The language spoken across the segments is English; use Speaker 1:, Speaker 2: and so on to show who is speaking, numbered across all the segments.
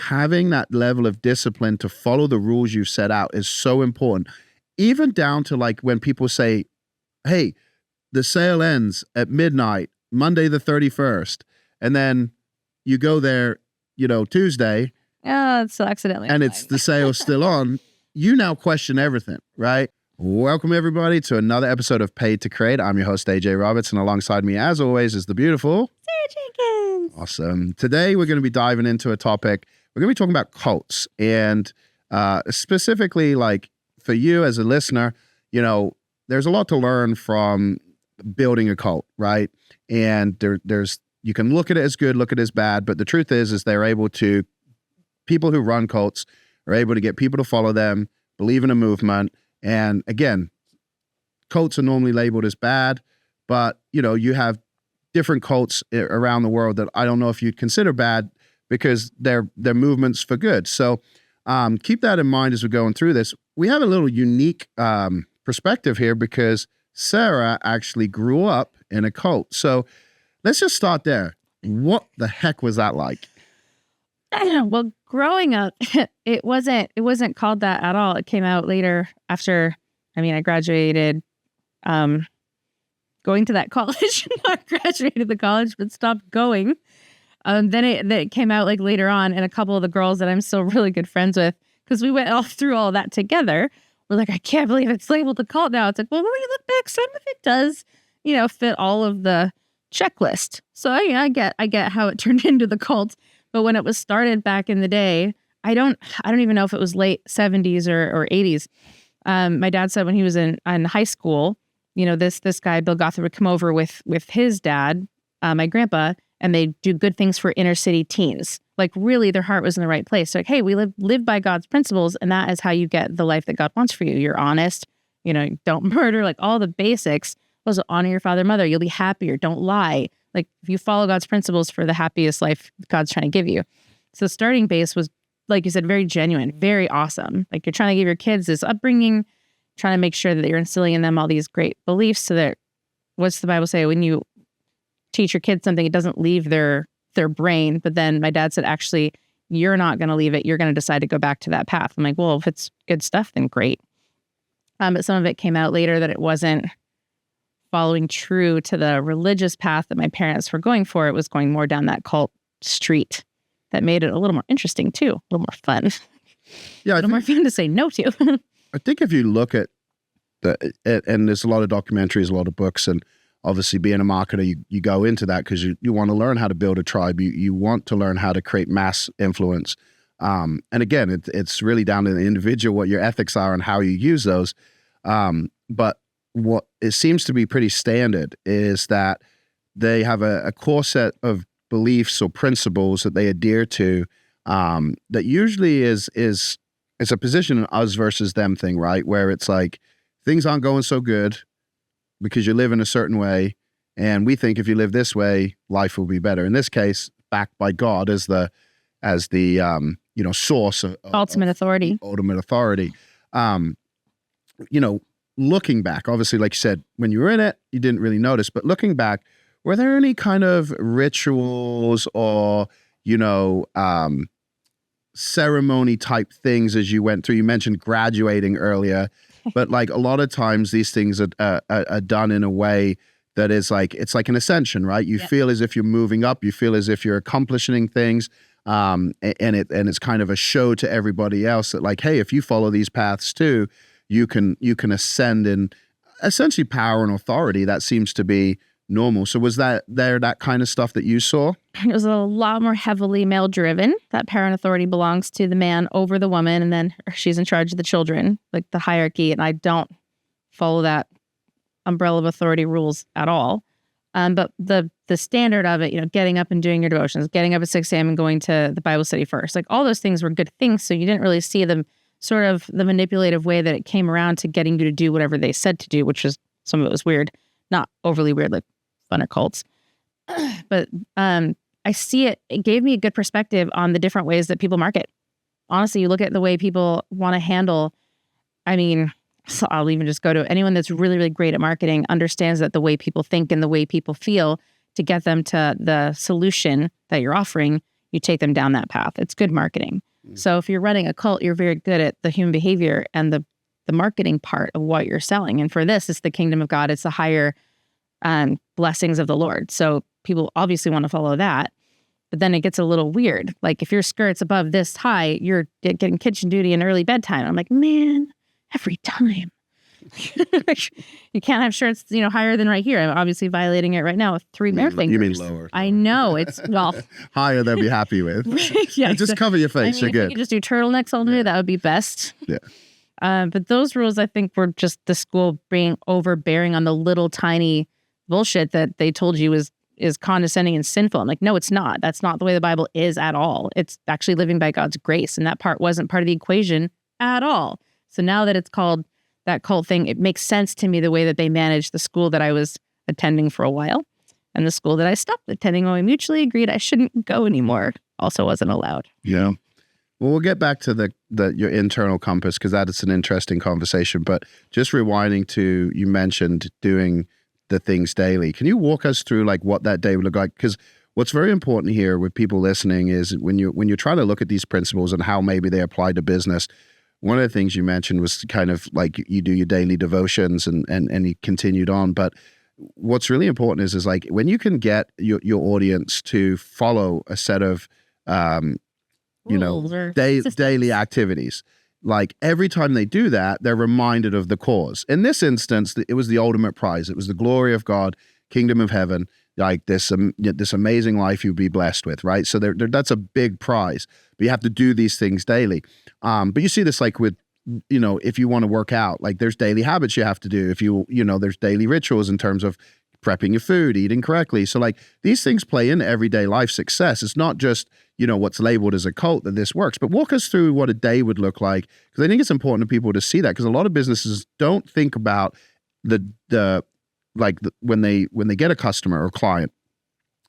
Speaker 1: having that level of discipline to follow the rules you set out is so important. Even down to like when people say, hey, the sale ends at midnight, Monday the 31st. And then you go there, Tuesday.
Speaker 2: Oh, it's accidentally.
Speaker 1: And it's the sale's still on. You now question everything, right? Welcome, everybody, to another episode of Paid to Create. I'm your host, AJ Roberts, and alongside me, as always, is the beautiful
Speaker 2: Sarah Jenkins.
Speaker 1: Awesome. Today, we're going to be diving into a topic. We're going to be talking about cults, and specifically, like for you as a listener, there's a lot to learn from building a cult, right? And there's you can look at it as good, look at it as bad, but the truth is people who run cults are able to get people to follow them, believe in a movement. And again, cults are normally labeled as bad, but you have different cults around the world that I don't know if you'd consider bad because they're movements for good. So keep that in mind as we're going through this. We have a little unique perspective here because Sarah actually grew up in a cult. So let's just start there. What the heck was that like?
Speaker 2: Well, growing up, it wasn't called that at all. It came out later after, I graduated, going to that college, not graduated the college, but stopped going. Then it came out like later on, and a couple of the girls that I'm still really good friends with, because we went all through all that together. We're like, I can't believe it's labeled a cult now. It's like, well, when you look back, some of it does, fit all of the checklist. So I get how it turned into the cult. But when it was started back in the day, I don't even know if it was late 70s or 80s. My dad said when he was in high school, this guy, Bill Gothard, would come over with his dad, my grandpa, and they do good things for inner city teens. Like really their heart was in the right place. So like, hey, we live by God's principles, and that is how you get the life that God wants for you. You're honest, don't murder, like all the basics. Also honor your father and mother. You'll be happier. Don't lie. Like if you follow God's principles for the happiest life God's trying to give you. So the starting base was, like you said, very genuine, very awesome. Like you're trying to give your kids this upbringing, trying to make sure that you're instilling in them all these great beliefs so that, what's the Bible say? When you teach your kids something, it doesn't leave their brain. But then my dad said, actually, you're not going to leave it. You're going to decide to go back to that path. I'm like, well, if it's good stuff, then great. But some of it came out later that it wasn't following true to the religious path that my parents were going for. It was going more down that cult street that made it a little more interesting too, a little more fun.
Speaker 1: Yeah,
Speaker 2: a little more fun to say no to.
Speaker 1: I think if you look at and there's a lot of documentaries, a lot of books, and obviously being a marketer, you go into that because you want to learn how to build a tribe. You want to learn how to create mass influence. And again, it's really down to the individual, what your ethics are and how you use those. But what it seems to be pretty standard is that they have a core set of beliefs or principles that they adhere to that usually is a position in us versus them thing, right? Where it's like things aren't going so good because you live in a certain way, and we think if you live this way, life will be better. In this case, backed by God as the source of
Speaker 2: ultimate authority.
Speaker 1: Ultimate authority. Looking back, obviously, like you said, when you were in it, you didn't really notice. But looking back, were there any kind of rituals or, ceremony type things as you went through? You mentioned graduating earlier, but like a lot of times these things are done in a way that is like, it's like an ascension, right? You feel as if you're moving up. You feel as if you're accomplishing things. And it's kind of a show to everybody else that like, hey, if you follow these paths too, you can ascend in essentially power and authority. That seems to be normal. So was that kind of stuff that you saw?
Speaker 2: It was a lot more heavily male driven. That power and authority belongs to the man over the woman, and then she's in charge of the children, like the hierarchy. And I don't follow that umbrella of authority rules at all. But the standard of it, getting up and doing your devotions, getting up at 6 a.m. and going to the Bible study first, like all those things were good things. So you didn't really see them sort of the manipulative way that it came around to getting you to do whatever they said to do, which was, some of it was weird, not overly weird, like fun or cults. But I see it gave me a good perspective on the different ways that people market. Honestly, you look at the way people want to handle, so I'll even just go to anyone that's really, really great at marketing understands that the way people think and the way people feel to get them to the solution that you're offering, you take them down that path. It's good marketing. So if you're running a cult, you're very good at the human behavior and the marketing part of what you're selling. And for this, it's the kingdom of God. It's the higher blessings of the Lord. So people obviously want to follow that. But then it gets a little weird. Like if your skirt's above this high, you're getting kitchen duty and early bedtime. I'm like, man, every time. You can't have shirts, higher than right here. I'm obviously violating it right now with 3 middle fingers.
Speaker 1: You mean lower?
Speaker 2: I know. It's, well.
Speaker 1: Higher they'll be happy with.
Speaker 2: Yeah,
Speaker 1: just cover your face. You're
Speaker 2: if
Speaker 1: good.
Speaker 2: you could just do turtlenecks all day, that would be best.
Speaker 1: Yeah.
Speaker 2: But those rules, I think, were just the school being overbearing on the little tiny bullshit that they told you is condescending and sinful. I'm like, no, it's not. That's not the way the Bible is at all. It's actually living by God's grace. And that part wasn't part of the equation at all. So now that it's called that cult thing, it makes sense to me the way that they managed the school that I was attending for a while and the school that I stopped attending when we mutually agreed I shouldn't go anymore. Also wasn't allowed.
Speaker 1: Yeah. Well, we'll get back to your internal compass because that is an interesting conversation. But just rewinding to, you mentioned doing the things daily. Can you walk us through like what that day would look like? Because what's very important here with people listening is when you're trying to look at these principles and how maybe they apply to business. One of the things you mentioned was kind of like you do your daily devotions and you continued on. But what's really important is like when you can get your audience to follow a set of, daily activities. Like every time they do that, they're reminded of the cause. In this instance, it was the ultimate prize. It was the glory of God, kingdom of heaven, like this amazing life you'd be blessed with, right? So that's a big prize. But you have to do these things daily. But you see this like with, if you want to work out, like there's daily habits you have to do. If there's daily rituals in terms of prepping your food, eating correctly. So like these things play in everyday life success. It's not just, what's labeled as a cult that this works, but walk us through what a day would look like. Because I think it's important to people to see that because a lot of businesses don't think about when they get a customer or client,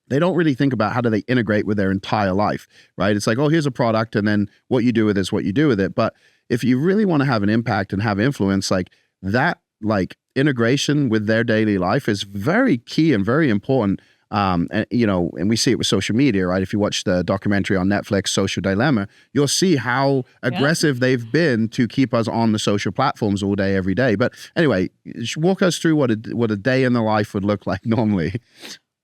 Speaker 1: they don't really think about how do they integrate with their entire life, right? It's like, oh, here's a product and then what you do with it is what you do with it. But if you really want to have an impact and have influence, like that, like integration with their daily life is very key and very important. And we see it with social media, right? If you watch the documentary on Netflix, Social Dilemma, you'll see how aggressive they've been to keep us on the social platforms all day, every day. But anyway, walk us through what a day in the life would look like normally.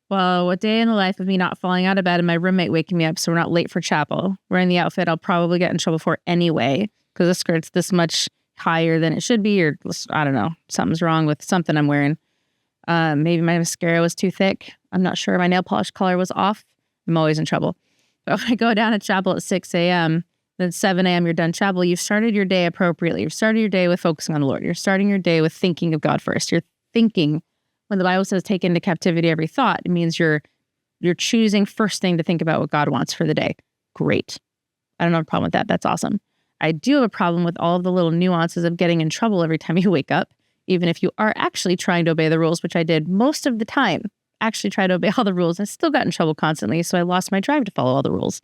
Speaker 2: Well, a day in the life of me not falling out of bed and my roommate waking me up so we're not late for chapel. Wearing the outfit I'll probably get in trouble for anyway because the skirt's this much higher than it should be, or I don't know, something's wrong with something I'm wearing. Maybe my mascara was too thick. I'm not sure. My nail polish color was off. I'm always in trouble. But when I go down to chapel at 6 a.m., then 7 a.m. you're done chapel, you've started your day appropriately. You've started your day with focusing on the Lord. You're starting your day with thinking of God first. You're thinking, when the Bible says take into captivity every thought, it means you're choosing first thing to think about what God wants for the day. Great. I don't have a problem with that. That's awesome. I do have a problem with all of the little nuances of getting in trouble every time you wake up, even if you are actually trying to obey the rules, which I did most of the time. Actually try to obey all the rules. I still got in trouble constantly, so I lost my drive to follow all the rules.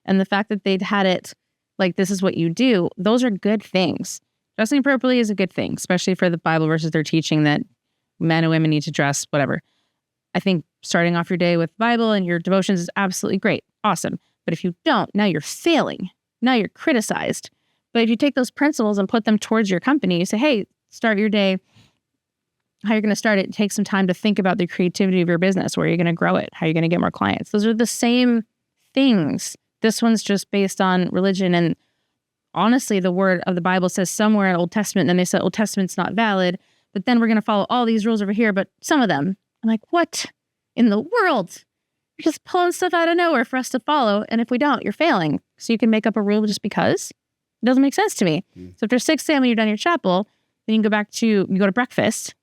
Speaker 2: And the fact that they'd had it like, this is what you do, those are good things. Dressing appropriately is a good thing, especially for the Bible verses they're teaching that men and women need to dress, whatever. I think starting off your day with Bible and your devotions is absolutely great. Awesome. But if you don't, now you're failing. Now you're criticized. But if you take those principles and put them towards your company, you say, hey, start your day, how you're going to start it, take some time to think about the creativity of your business, where you're going to grow it, how you're going to get more clients. Those are the same things. This one's just based on religion. And honestly, the word of the Bible says somewhere in Old Testament, and then they said Old Testament's not valid, but then we're going to follow all these rules over here, but some of them. I'm like, what in the world? You're just pulling stuff out of nowhere for us to follow. And if we don't, you're failing. So you can make up a rule just because? It doesn't make sense to me. So after 6 a.m. when you're done your chapel, then you go to breakfast.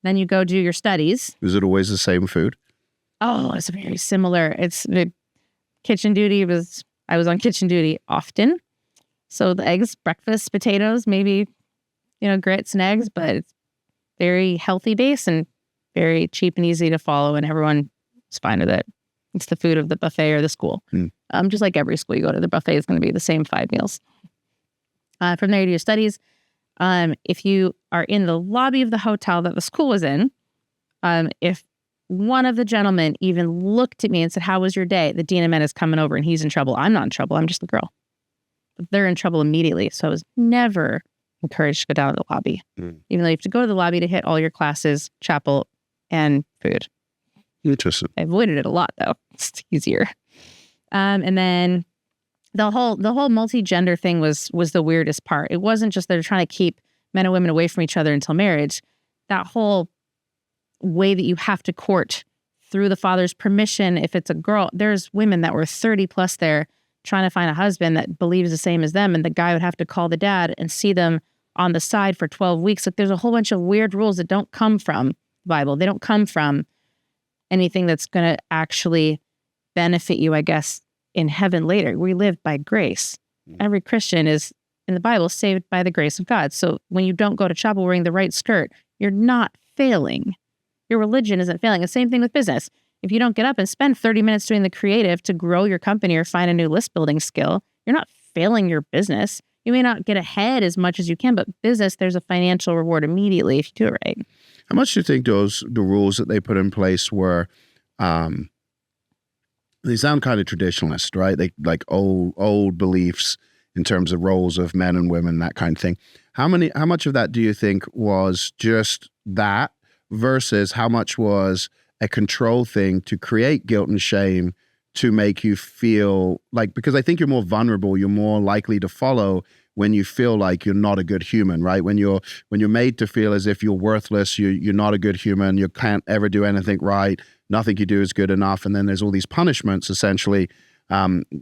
Speaker 2: Then you go do your studies.
Speaker 1: Is it always the same food?
Speaker 2: Oh, it's very similar. It's the kitchen duty I was on kitchen duty often. So the eggs, breakfast, potatoes, maybe, grits and eggs, but it's very healthy base and very cheap and easy to follow, and everyone is fine with it. It's the food of the buffet or the school. Just like every school you go to, the buffet is going to be the same 5 meals. From there, you do your studies. If you are in the lobby of the hotel that the school was in, if one of the gentlemen even looked at me and said, "How was your day? The dean of men is coming over and he's in trouble." I'm not in trouble. I'm just the girl. But they're in trouble immediately. So I was never encouraged to go down to the lobby, even though you have to go to the lobby to hit all your classes, chapel, and food.
Speaker 1: Interesting.
Speaker 2: I avoided it a lot, though. It's easier. And then the whole multi-gender thing was the weirdest part. It wasn't just they're trying to keep men and women away from each other until marriage. That whole way that you have to court through the father's permission. If it's a girl, there's women that were 30 plus there trying to find a husband that believes the same as them. And the guy would have to call the dad and see them on the side for 12 weeks. Like there's a whole bunch of weird rules that don't come from the Bible. They don't come from anything that's going to actually benefit you, I guess, in heaven later. We live by grace. Every Christian is, in the Bible, saved by the grace of God. So when you don't go to chapel wearing the right skirt, you're not failing. Your religion isn't failing. The same thing with business. If you don't get up and spend 30 minutes doing the creative to grow your company or find a new list building skill, you're not failing your business. You may not get ahead as much as you can, but business, there's a financial reward immediately if you do it right.
Speaker 1: How much do you think the rules that they put in place were, they sound kind of traditionalist, right? They like old beliefs in terms of roles of men and women, that kind of thing. How much of that do you think was just that versus how much was a control thing to create guilt and shame to make you feel like, because I think you're more vulnerable, you're more likely to follow when you feel like you're not a good human, right? When you're made to feel as if you're worthless, you're not a good human, you can't ever do anything right, nothing you do is good enough, and then there's all these punishments, essentially.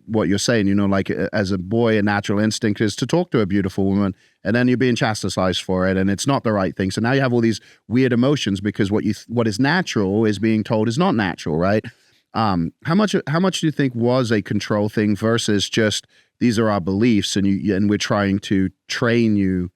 Speaker 1: What you're saying, like as a boy, a natural instinct is to talk to a beautiful woman, and then you're being chastised for it, and it's not the right thing. So now you have all these weird emotions because what is natural is being told is not natural, right? How much do you think was a control thing versus just these are our beliefs, and we're trying to train you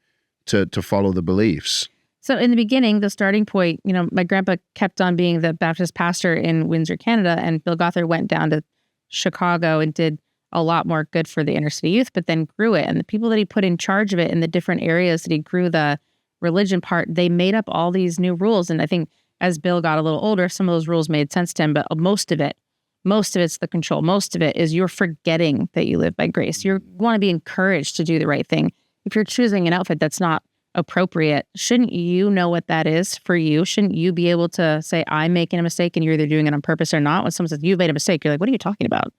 Speaker 1: to follow the beliefs?
Speaker 2: So in the beginning, the starting point, my grandpa kept on being the Baptist pastor in Windsor, Canada, and Bill Gothard went down to Chicago and did a lot more good for the inner city youth, but then grew it. And the people that he put in charge of it in the different areas that he grew the religion part, they made up all these new rules. And I think as Bill got a little older, some of those rules made sense to him, but most of it's the control. Most of it is you're forgetting that you live by grace. You want to be encouraged to do the right thing. If you're choosing an outfit that's not appropriate, shouldn't you know what that is for you? Shouldn't you be able to say, I'm making a mistake, and you're either doing it on purpose or not? When someone says, you've made a mistake, you're like, what are you talking about?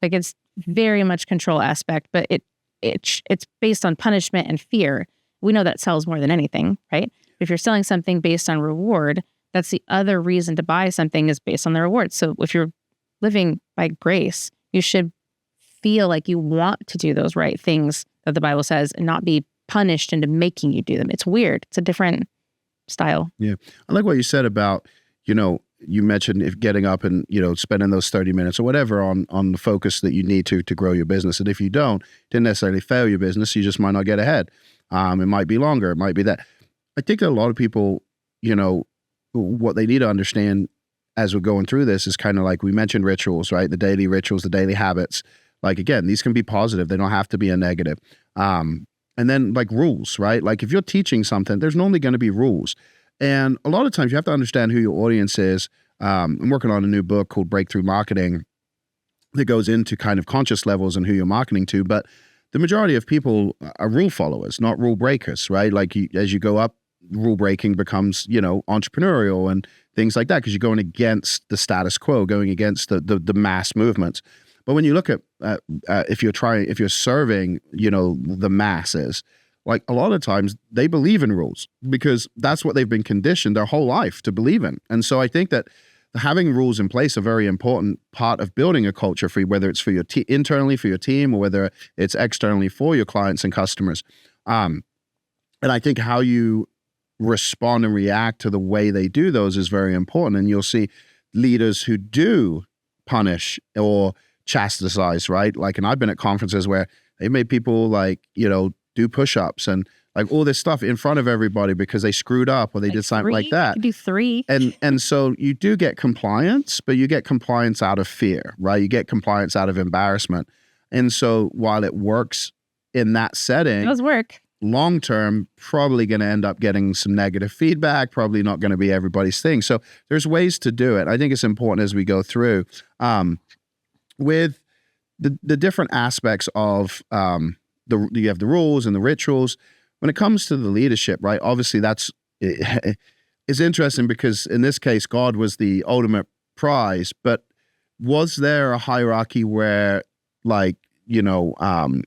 Speaker 2: Like, it's very much control aspect, but it's based on punishment and fear. We know that sells more than anything, right? If you're selling something based on reward, that's the other reason to buy something is based on the reward. So if you're living by grace, you should feel like you want to do those right things that the Bible says and not be punished into making you do them. It's weird. It's a different style. Yeah.
Speaker 1: I like what you said about, you mentioned if getting up and, spending those 30 minutes or whatever on the focus that you need to grow your business. And if you didn't necessarily fail your business, you just might not get ahead. It might be longer. It might be that. I think that a lot of people, what they need to understand as we're going through this is kind of like we mentioned rituals, right? The daily rituals, the daily habits. Like, again, these can be positive. They don't have to be a negative. And then like rules, right? Like if you're teaching something, there's normally going to be rules. And a lot of times you have to understand who your audience is. I'm working on a new book called Breakthrough Marketing that goes into kind of conscious levels and who you're marketing to. But the majority of people are rule followers, not rule breakers, right? Like as you go up, rule breaking becomes, entrepreneurial and things like that because you're going against the status quo, going against the mass movements. But when you look at if you're serving, the masses, like a lot of times they believe in rules because that's what they've been conditioned their whole life to believe in. And so I think that having rules in place are a very important part of building a culture for you, whether it's for your internally for your team or whether it's externally for your clients and customers. And I think how you respond and react to the way they do those is very important. And you'll see leaders who do punish or chastise, right? Like, and I've been at conferences where they made people do push-ups and like all this stuff in front of everybody because they screwed up or they did something like that.
Speaker 2: You do 3.
Speaker 1: And so you do get compliance, but you get compliance out of fear, right? You get compliance out of embarrassment. And so while it works in that setting,
Speaker 2: it does work.
Speaker 1: long term, probably going to end up getting some negative feedback, probably not going to be everybody's thing. So there's ways to do it. I think it's important as we go through with the different aspects of you have the rules and the rituals. When it comes to the leadership, right? Obviously, it's interesting because in this case, God was the ultimate prize. But was there a hierarchy where, like, the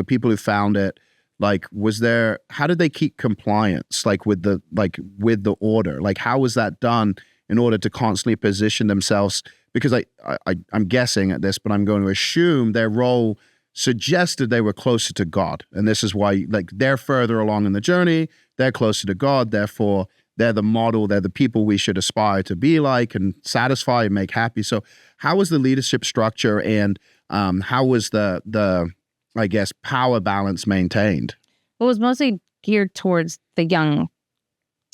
Speaker 1: people who found it, like, was there? How did they keep compliance, like with the order? Like, how was that done in order to constantly position themselves? Because I'm guessing at this, but I'm going to assume their role suggested they were closer to God. And this is why, like, they're further along in the journey, they're closer to God, therefore they're the model, they're the people we should aspire to be like and satisfy and make happy. So how was the leadership structure, and how was the I guess, power balance maintained?
Speaker 2: Well, it was mostly geared towards the young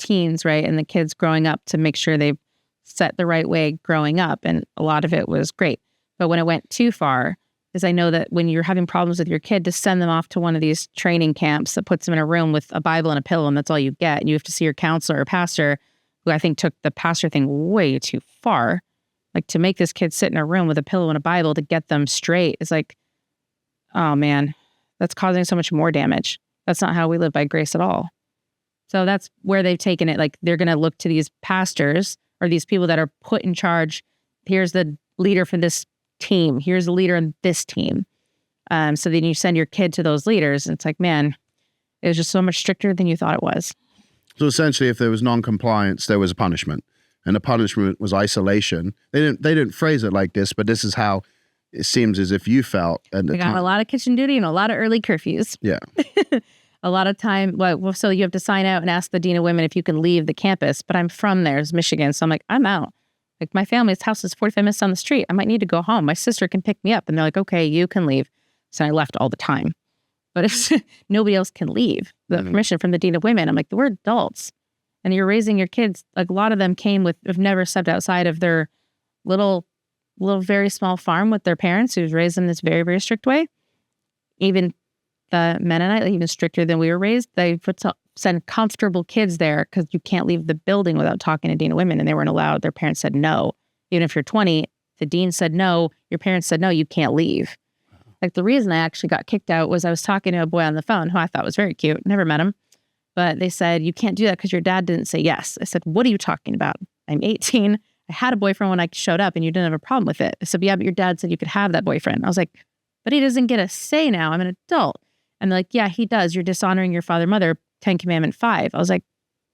Speaker 2: teens, right? And the kids growing up, to make sure they've set the right way growing up. And a lot of it was great. But when it went too far, is I know that when you're having problems with your kid, to send them off to one of these training camps that puts them in a room with a Bible and a pillow, and that's all you get. And you have to see your counselor or pastor, who I think took the pastor thing way too far. Like, to make this kid sit in a room with a pillow and a Bible to get them straight is like, oh man, that's causing so much more damage. That's not how we live by grace at all. So that's where they've taken it. Like, they're going to look to these pastors or these people that are put in charge. Here's the leader for this team. Here's the leader in this team. So then you send your kid to those leaders, and it's like, man, it was just so much stricter than you thought it was.
Speaker 1: So essentially, if there was non-compliance, there was a punishment, and the punishment was isolation. They didn't phrase it like this, but this is how it seems as if you felt at the
Speaker 2: time. We got a lot of kitchen duty and a lot of early curfews.
Speaker 1: Yeah.
Speaker 2: A lot of time. Well, so you have to sign out and ask the dean of women if you can leave the campus. But I'm from there, it's Michigan. So I'm like, I'm out. Like, my family's house is 45 minutes down the street. I might need to go home. My sister can pick me up. And they're like, okay, you can leave. So I left all the time. But if nobody else can leave, the permission from the dean of women, I'm like, we're adults. And you're raising your kids. Like, a lot of them have never stepped outside of their little very small farm with their parents, who's raised them this very, very strict way. Even the Mennonite, even stricter than we were raised, they send comfortable kids there because you can't leave the building without talking to dean of women, and they weren't allowed. Their parents said no. Even if you're 20, the dean said no, your parents said no, you can't leave. Like, the reason I actually got kicked out was I was talking to a boy on the phone who I thought was very cute. Never met him. But they said, you can't do that because your dad didn't say yes. I said, what are you talking about? I'm 18. I had a boyfriend when I showed up, and you didn't have a problem with it. I said, yeah, but your dad said you could have that boyfriend. I was like, but he doesn't get a say now. I'm an adult. And they're like, yeah, he does. You're dishonoring your father, mother, 10 Commandment 5. I was like,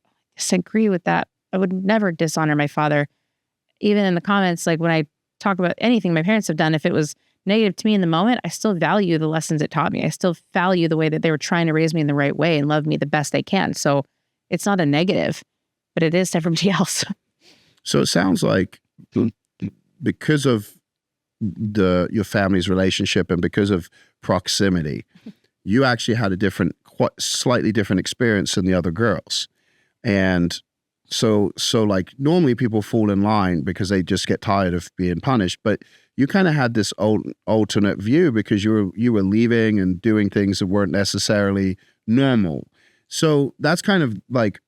Speaker 2: I disagree with that. I would never dishonor my father. Even in the comments, like, when I talk about anything my parents have done, if it was negative to me in the moment, I still value the lessons it taught me. I still value the way that they were trying to raise me in the right way and love me the best they can. So it's not a negative, but it is to everybody else.
Speaker 1: So it sounds like because of your family's relationship and because of proximity, you actually had a slightly different experience than the other girls. And so like, normally people fall in line because they just get tired of being punished, but you kind of had this alternate view because you were leaving and doing things that weren't necessarily normal. So that's kind of like,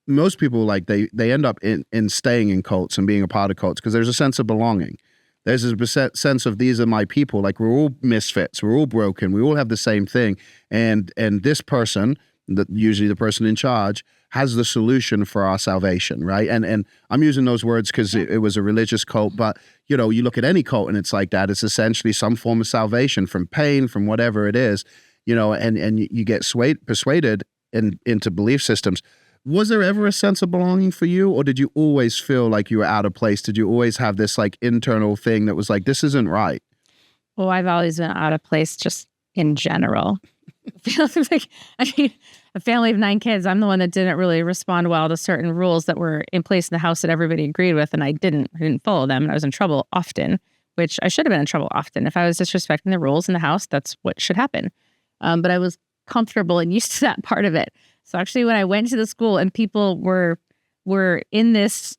Speaker 1: most people, like, they end up in staying in cults and being a part of cults because there's a sense of belonging. There's a sense of, these are my people. Like, we're all misfits. We're all broken. We all have the same thing. And this person, usually the person in charge, has the solution for our salvation, right? And I'm using those words because it was a religious cult, but you look at any cult and it's like that. It's essentially some form of salvation from pain, from whatever it is, and you get persuaded into belief systems. Was there ever a sense of belonging for you, or did you always feel like you were out of place? Did you always have this, like, internal thing that was like, this isn't right?
Speaker 2: Well, I've always been out of place just in general. A family of 9 kids, I'm the one that didn't really respond well to certain rules that were in place in the house that everybody agreed with, and I didn't follow them, and I was in trouble often, which I should have been in trouble often. If I was disrespecting the rules in the house, that's what should happen. But I was comfortable and used to that part of it. So actually, when I went to the school and people were in this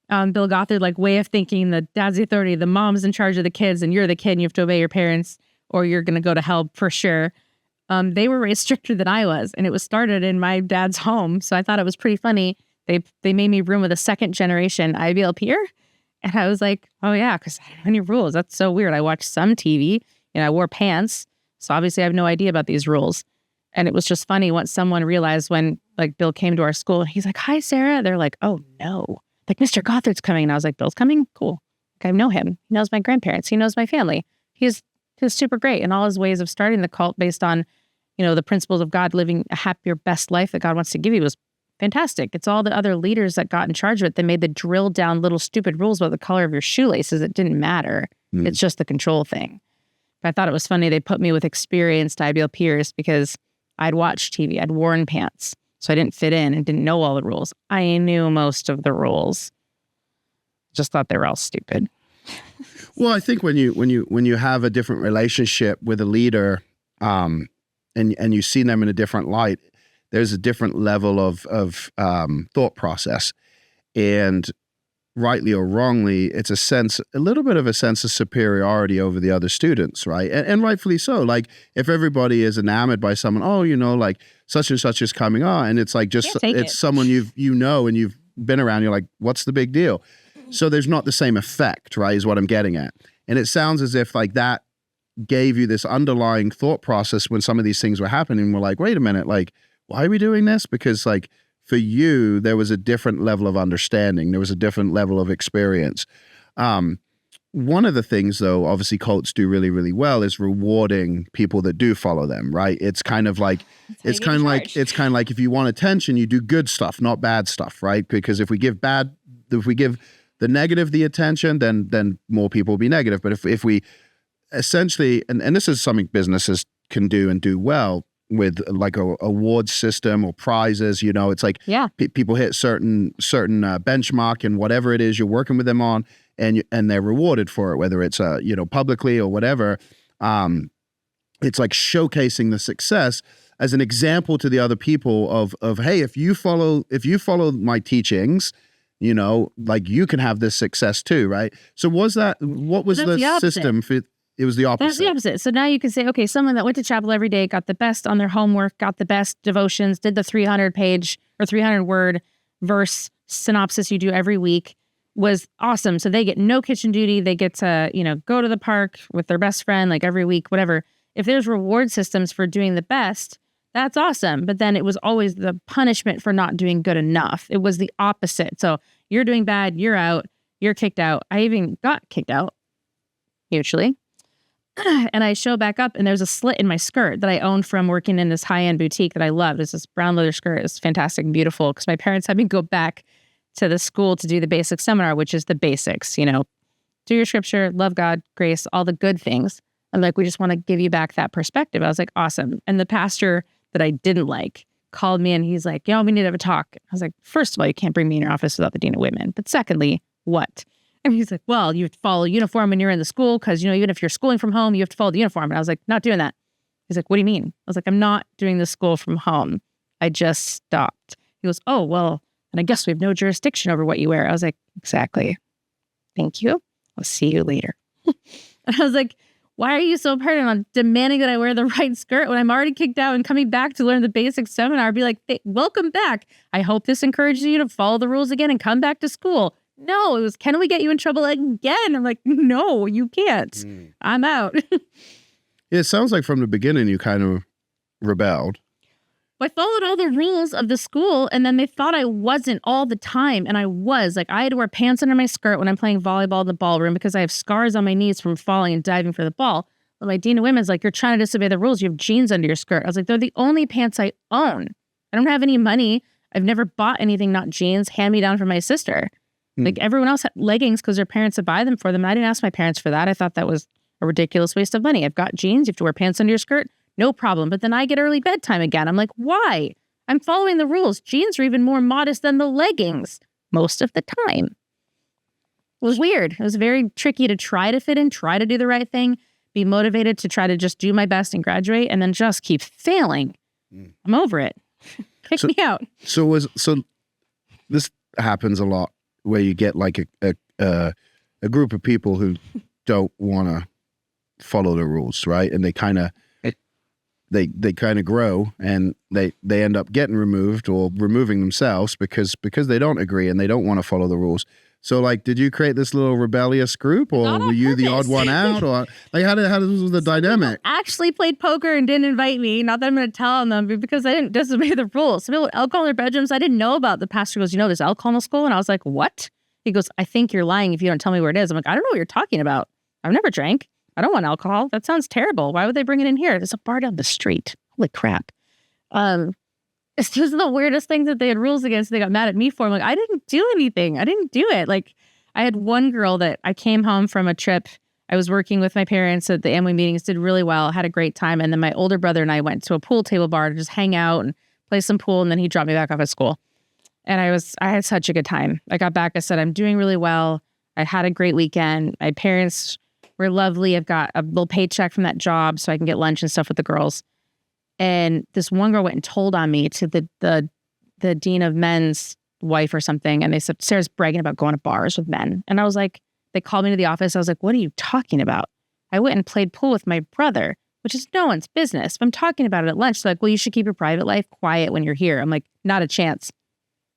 Speaker 2: Bill Gothard, like, way of thinking, the dad's the authority, the mom's in charge of the kids, and you're the kid and you have to obey your parents or you're going to go to hell for sure. they were raised stricter than I was, and it was started in my dad's home. So I thought it was pretty funny. They made me room with a second generation IBL peer. And I was like, oh yeah, because I don't have any rules. That's so weird. I watched some TV and I wore pants. So obviously I have no idea about these rules. And it was just funny once someone realized when like Bill came to our school, he's like, hi, Sarah. They're like, oh no, like Mr. Gothard's coming. And I was like, Bill's coming? Cool. Like, I know him. He knows my grandparents. He knows my family. He's super great in all his ways of starting the cult based on, the principles of God, living a happier, best life that God wants to give you was fantastic. It's all the other leaders that got in charge of it. They made the drilled down little stupid rules about the color of your shoelaces. It didn't matter. It's just the control thing. But I thought it was funny. They put me with experienced IBL peers because I'd watched TV. I'd worn pants. So I didn't fit in and didn't know all the rules. I knew most of the rules. Just thought they were all stupid.
Speaker 1: Well, I think when you have a different relationship with a leader, and you see them in a different light, there's a different level of thought process, and rightly or wrongly, it's a little bit of a sense of superiority over the other students, right? And rightfully so. Like if everybody is enamored by someone, like such and such is coming on, and it's like it's someone and you've been around, you're like, what's the big deal? So there's not the same effect, right? Is what I'm getting at. And it sounds as if like that gave you this underlying thought process when some of these things were happening. We're like, wait a minute, like, why are we doing this? Because like for you, there was a different level of understanding. There was a different level of experience. One of the things though, obviously cults do really, really well is rewarding people that do follow them, right? It's kind of like if you want attention, you do good stuff, not bad stuff, right? Because if we give the negative the attention, then more people will be negative. But if we essentially, and this is something businesses can do and do well with like a award system or prizes, it's like people hit certain benchmark and whatever it is you're working with them on, and they're rewarded for it, whether it's publicly or whatever. It's like showcasing the success as an example to the other people of hey, if you follow my teachings, like you can have this success too, right? So what was the system for? It was the opposite.
Speaker 2: That's the opposite. So now you can say, okay, someone that went to chapel every day, got the best on their homework, got the best devotions, did the 300-page or 300-word verse synopsis you do every week, was awesome. So they get no kitchen duty. They get to, go to the park with their best friend like every week, whatever. If there's reward systems for doing the best, that's awesome. But then it was always the punishment for not doing good enough. It was the opposite. So you're doing bad, you're out, you're kicked out. I even got kicked out, mutually. And I show back up and there's a slit in my skirt that I owned from working in this high-end boutique that I loved. It's this brown leather skirt. It's fantastic and beautiful because my parents had me go back to the school to do the basic seminar, which is the basics, do your scripture, love God, grace, all the good things. And like, we just want to give you back that perspective. I was like, awesome. And the pastor that I didn't like called me and he's like, we need to have a talk. I was like, first of all, you can't bring me in your office without the dean of women. But secondly, what? And he's like, well, you have to follow uniform when you're in the school because, even if you're schooling from home, you have to follow the uniform. And I was like, not doing that. He's like, what do you mean? I was like, I'm not doing the school from home. I just stopped. He goes, oh, well, and I guess we have no jurisdiction over what you wear. I was like, exactly. Thank you. I'll see you later. And I was like, why are you so pertinent on demanding that I wear the right skirt when I'm already kicked out and coming back to learn the basic seminar? I'd be like, hey, welcome back. I hope this encourages you to follow the rules again and come back to school. No, it was, can we get you in trouble again? I'm like, no, you can't. I'm out.
Speaker 1: It sounds like from the beginning you kind of rebelled.
Speaker 2: I followed all the rules of the school, and then they thought I wasn't all the time, and I was. Like, I had to wear pants under my skirt when I'm playing volleyball in the ballroom because I have scars on my knees from falling and diving for the ball. But my dean of women's like, you're trying to disobey the rules. You have jeans under your skirt. I was like, they're the only pants I own. I don't have any money. I've never bought anything not jeans, hand me down from my sister. Like everyone else had leggings because their parents would buy them for them. And I didn't ask my parents for that. I thought that was a ridiculous waste of money. I've got jeans. You have to wear pants under your skirt. No problem. But then I get early bedtime again. I'm like, why? I'm following the rules. Jeans are even more modest than the leggings most of the time. It was weird. It was very tricky to try to fit in, try to do the right thing, be motivated to try to just do my best and graduate, and then just keep failing. I'm over it. Kick me out.
Speaker 1: So this happens a lot where you get like a group of people who don't want to follow the rules, right? And they kind of they kind of grow and they end up getting removed or removing themselves because they don't agree and they don't want to follow the rules. So like, did you create this little rebellious group, or were you the odd one out, or like how was the dynamic?
Speaker 2: Actually played poker and didn't invite me. Not that I'm going to tell on them, but because I didn't disobey the rules. Some people with alcohol in their bedrooms. I didn't know about. The pastor goes, there's alcohol in the school, and I was like, what? He goes, I think you're lying if you don't tell me where it is. I'm like, I don't know what you're talking about. I've never drank. I don't want alcohol. That sounds terrible. Why would they bring it in here? There's a bar down the street. Holy crap. It's just the weirdest thing that they had rules against. They got mad at me for. I'm like, I didn't do anything. I didn't do it. Like, I had one girl that I came home from a trip. I was working with my parents at the Amway meetings, did really well, had a great time. And then my older brother and I went to a pool table bar to just hang out and play some pool. And then he dropped me back off at school. And I had such a good time. I got back. I said, I'm doing really well. I had a great weekend. My parents were lovely. I've got a little paycheck from that job so I can get lunch and stuff with the girls. And this one girl went and told on me to the dean of men's wife or something. And they said, Sarah's bragging about going to bars with men. And I was like, they called me to the office. I was like, what are you talking about? I went and played pool with my brother, which is no one's business. But I'm talking about it at lunch. They're like, well, you should keep your private life quiet when you're here. I'm like, not a chance.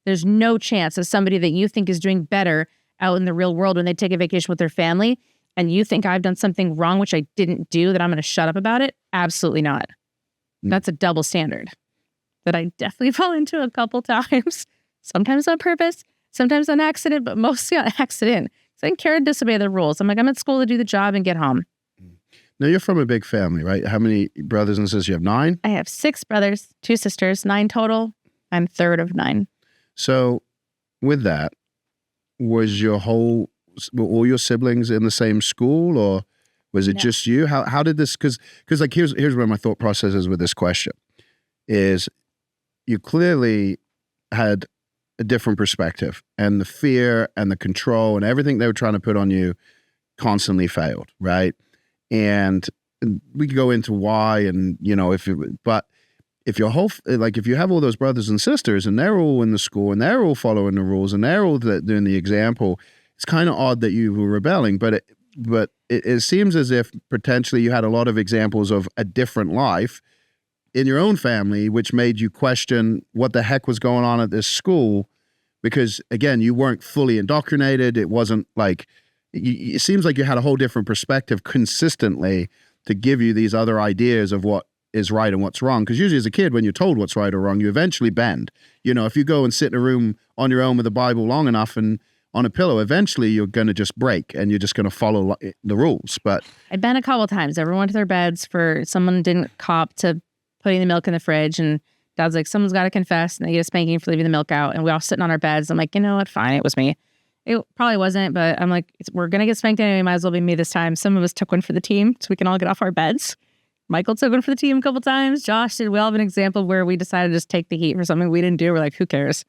Speaker 2: There's no chance of somebody that you think is doing better out in the real world when they take a vacation with their family, and you think I've done something wrong, which I didn't do, that I'm going to shut up about it. Absolutely not. That's a double standard that I definitely fall into a couple times. Sometimes on purpose, sometimes on accident, but mostly on accident. So I didn't care to disobey the rules. I'm like, I'm at school to do the job and get home.
Speaker 1: Now, you're from a big family, right? How many brothers and sisters? You have 9?
Speaker 2: I have 6 brothers, 2 sisters, 9 total. I'm third of 9.
Speaker 1: So with that, were all your siblings in the same school, or was it just you? How did this, because like here's where my thought process is with this question, is you clearly had a different perspective, and the fear and the control and everything they were trying to put on you constantly failed, right? And we could go into why, and but if your whole, like if you have all those brothers and sisters and they're all in the school and they're all following the rules and they're all doing the example, it's kind of odd that you were rebelling. But it seems as if potentially you had a lot of examples of a different life in your own family, which made you question what the heck was going on at this school. Because again, you weren't fully indoctrinated. It wasn't like, it seems like you had a whole different perspective consistently to give you these other ideas of what is right and what's wrong. Because usually as a kid, when you're told what's right or wrong, you eventually bend. If you go and sit in a room on your own with a Bible long enough and on a pillow, eventually you're going to just break and you're just going to follow the rules. But
Speaker 2: I've been a couple times. Everyone went to their beds for someone didn't cop to putting the milk in the fridge, and Dad's like, someone's got to confess, and they get a spanking for leaving the milk out, and we all sitting on our beds. I'm like, you know what? Fine, it was me. It probably wasn't, but I'm like, we're going to get spanked anyway. Might as well be me this time. Some of us took one for the team so we can all get off our beds. Michael took one for the team a couple times. Josh did. We all have an example where we decided to just take the heat for something we didn't do. We're like, who cares?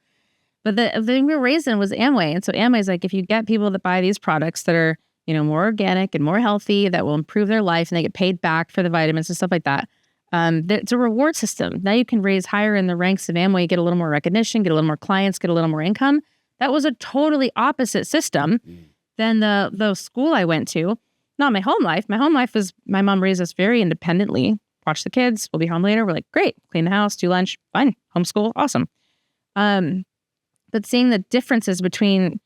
Speaker 2: But the thing we were raised in was Amway. And so Amway's like, if you get people that buy these products that are, more organic and more healthy, that will improve their life, and they get paid back for the vitamins and stuff like that, it's a reward system. Now you can raise higher in the ranks of Amway, get a little more recognition, get a little more clients, get a little more income. That was a totally opposite system than the school I went to. Not my home life. My home life was, my mom raised us very independently. Watch the kids. We'll be home later. We're like, great. Clean the house, do lunch. Fine. Homeschool. Awesome. But seeing the differences between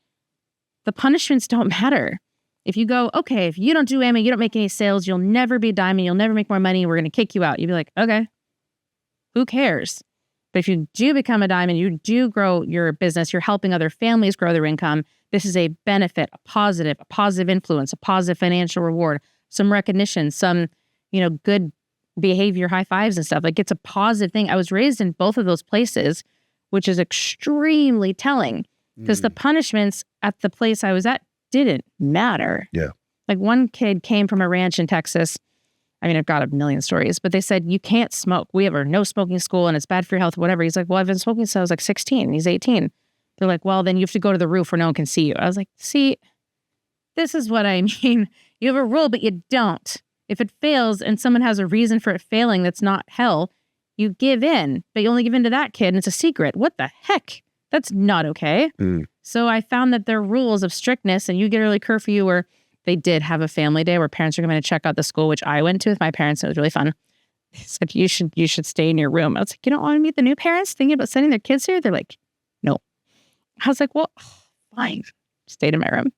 Speaker 2: the punishments don't matter. If you go, okay, if you don't do Amway, you don't make any sales, you'll never be a diamond, you'll never make more money, we're going to kick you out. You'd be like, okay, who cares? But if you do become a diamond, you do grow your business, you're helping other families grow their income, this is a benefit, a positive influence, a positive financial reward, some recognition, some, good behavior, high fives and stuff. Like, it's a positive thing. I was raised in both of those places, which is extremely telling, because the punishments at the place I was at didn't matter.
Speaker 1: Yeah.
Speaker 2: Like, one kid came from a ranch in Texas. I mean, I've got a million stories, but they said, you can't smoke. We have a no smoking school and it's bad for your health, whatever. He's like, well, I've been smoking since I was like 16. He's 18. They're like, well, then you have to go to the roof where no one can see you. I was like, see, this is what I mean. You have a rule, but you don't. If it fails and someone has a reason for it failing that's not hell, you give in, but you only give in to that kid and it's a secret. What the heck? That's not okay. So I found that their rules of strictness, and you get early curfew, where they did have a family day where parents are coming to check out the school, which I went to with my parents. It was really fun. They said, you should stay in your room. I was like, you don't want to meet the new parents thinking about sending their kids here? They're like, no. I was like, well, fine. Stayed in my room.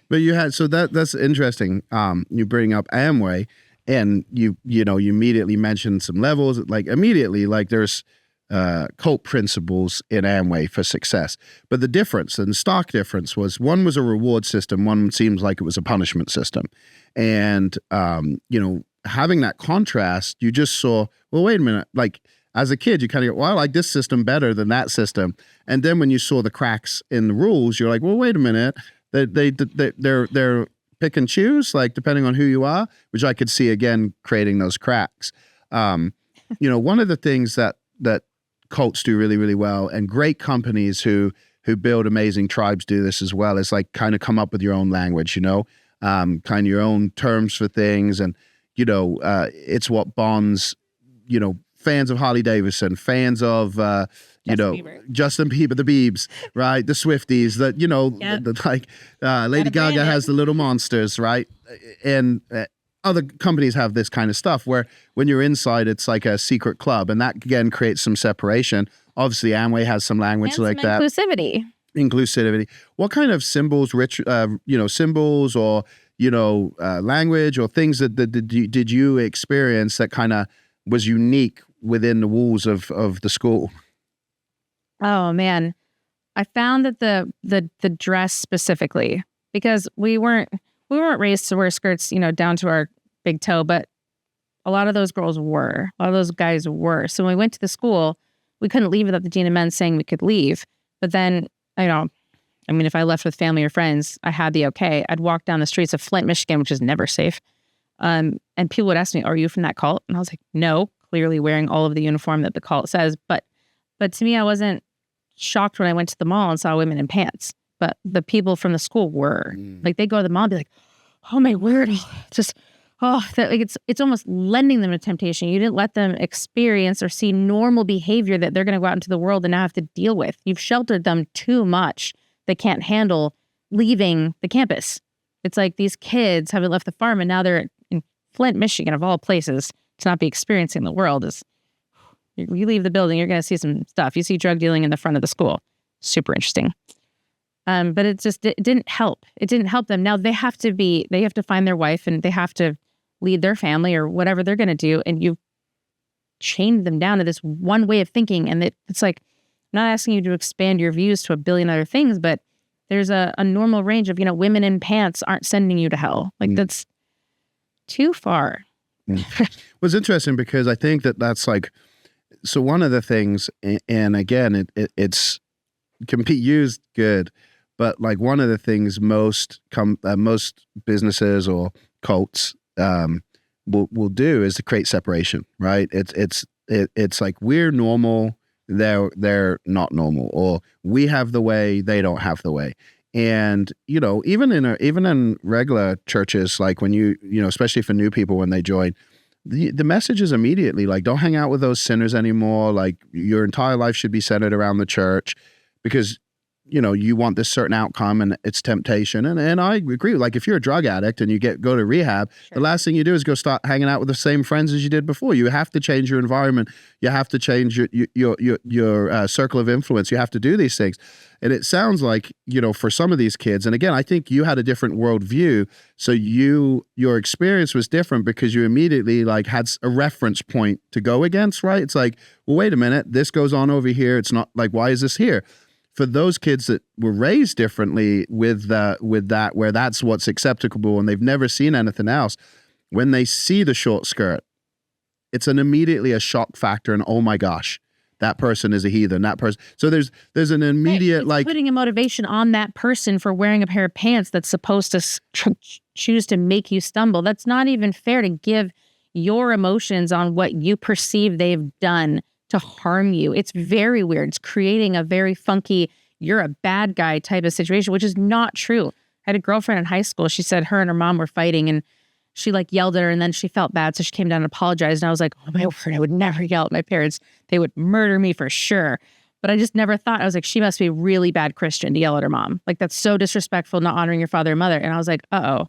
Speaker 1: But you had, so that's interesting. You bring up Amway, and you immediately mentioned some levels, like immediately, like there's cult principles in Amway for success. But the difference, and the stark difference, was one was a reward system, one seems like it was a punishment system. And, having that contrast, you just saw, well, wait a minute, like as a kid, you kind of go, well, I like this system better than that system. And then when you saw the cracks in the rules, you're like, well, wait a minute, they're pick and choose, like depending on who you are, which I could see again creating those cracks. One of the things that cults do really, really well, and great companies who build amazing tribes do this as well, is like kind of come up with your own language, kind of your own terms for things. And, it's what bonds, fans of Harley Davidson, fans of, Justin Bieber, the Biebs, right? The Swifties, Lady Gaga has the Little Monsters, right? And other companies have this kind of stuff where when you're inside, it's like a secret club, and that again creates some separation. Obviously, Amway has some language
Speaker 2: and
Speaker 1: like
Speaker 2: some
Speaker 1: that. Inclusivity. What kind of symbols, symbols or language or things that did you experience that kind of was unique within the walls of the school?
Speaker 2: Oh man, I found that the dress specifically, because we weren't raised to wear skirts, down to our big toe, but a lot of those girls were, a lot of those guys were. So when we went to the school, we couldn't leave without the dean of men saying we could leave. But then, if I left with family or friends, I had the okay. I'd walk down the streets of Flint, Michigan, which is never safe. And people would ask me, are you from that cult? And I was like, no, clearly wearing all of the uniform that the cult says. But to me, I wasn't shocked when I went to the mall and saw women in pants. But the people from the school were. Like, they go to the mall and be like, oh my word, it's almost lending them to temptation. You didn't let them experience or see normal behavior that they're going to go out into the world and now have to deal with. You've sheltered them too much. They can't handle leaving the campus. It's like these kids haven't left the farm and now they're in Flint, Michigan, of all places, to not be experiencing the world. You leave the building, you're going to see some stuff. You see drug dealing in the front of the school. Super interesting. But it didn't help. It didn't help them. Now they have to find their wife and they have to lead their family or whatever they're going to do. And you've chained them down to this one way of thinking. And it's like, I'm not asking you to expand your views to a billion other things, but there's a normal range of, women in pants aren't sending you to hell. Like that's too far.
Speaker 1: Well, it's interesting because I think that's like, so one of the things, and again, it's can be used good, but like one of the things most businesses or cults will do is to create separation, right? It's like we're normal, they're not normal, or we have the way, they don't have the way. And even in regular churches, like when you especially for new people when they join, the message is immediately like, don't hang out with those sinners anymore. Like your entire life should be centered around the church because you want this certain outcome and it's temptation. And I agree. Like if you're a drug addict and you go to rehab, sure, the last thing you do is go start hanging out with the same friends as you did before. You have to change your environment. You have to change your circle of influence. You have to do these things. And it sounds like, for some of these kids, and again, I think you had a different worldview. So your experience was different because you immediately like had a reference point to go against, right? It's like, well, wait a minute, this goes on over here. It's not like, why is this here? For those kids that were raised differently with that, where that's what's acceptable and they've never seen anything else, when they see the short skirt, it's immediately a shock factor and oh my gosh, that person is a heathen, that person. So there's an immediate
Speaker 2: right. It's putting a motivation on that person for wearing a pair of pants that's supposed to choose to make you stumble. That's not even fair to give your emotions on what you perceive they've done to harm you. It's very weird. It's creating a very funky, you're a bad guy type of situation, which is not true. I had a girlfriend in high school. She said her and her mom were fighting and she like yelled at her and then she felt bad. So she came down and apologized. And I was like, oh my word, I would never yell at my parents. They would murder me for sure. But I just never thought, I was like, she must be a really bad Christian to yell at her mom. Like that's so disrespectful, not honoring your father and mother. And I was like, uh-oh,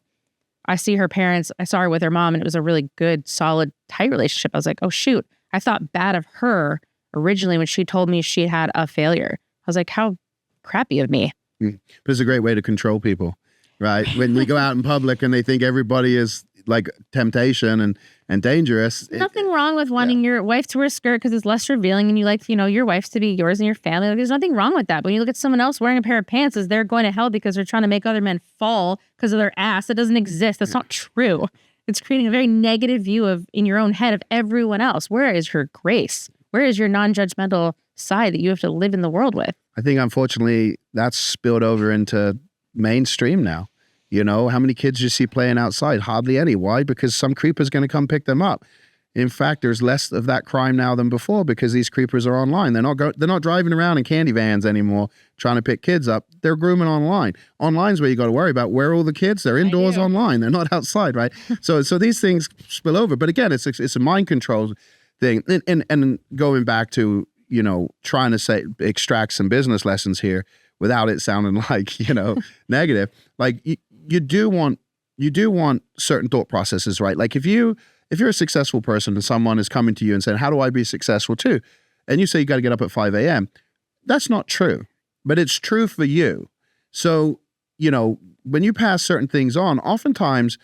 Speaker 2: I see her parents, I saw her with her mom, and it was a really good, solid, tight relationship. I was like, oh, shoot, I thought bad of her originally when she told me she had a failure. I was like, how crappy of me.
Speaker 1: But it's a great way to control people, right? When we go out in public and they think everybody is like temptation and dangerous.
Speaker 2: Nothing wrong with wanting your wife to wear a skirt because it's less revealing and you like, your wife to be yours and your family. Like, there's nothing wrong with that. But when you look at someone else wearing a pair of pants as they're going to hell because they're trying to make other men fall because of their ass, that doesn't exist. That's not true. It's creating a very negative view in your own head of everyone else. Where is your grace? Where is your non-judgmental side that you have to live in the world with?
Speaker 1: I think, unfortunately, that's spilled over into mainstream now. How many kids you see playing outside? Hardly any. Why? Because some creeper's going to come pick them up. In fact, there's less of that crime now than before because these creepers are online. They're not driving around in candy vans anymore trying to pick kids up. They're grooming online. Online's where you got to worry about where are all the kids. They're indoors online. They're not outside, right? So these things spill over. But again, it's a mind control thing. And going back to trying to extract some business lessons here without it sounding like negative. Like you do want certain thought processes, right? Like if you're a successful person and someone is coming to you and saying, how do I be successful too? And you say you got to get up at 5 a.m. That's not true, but it's true for you. So, when you pass certain things on, oftentimes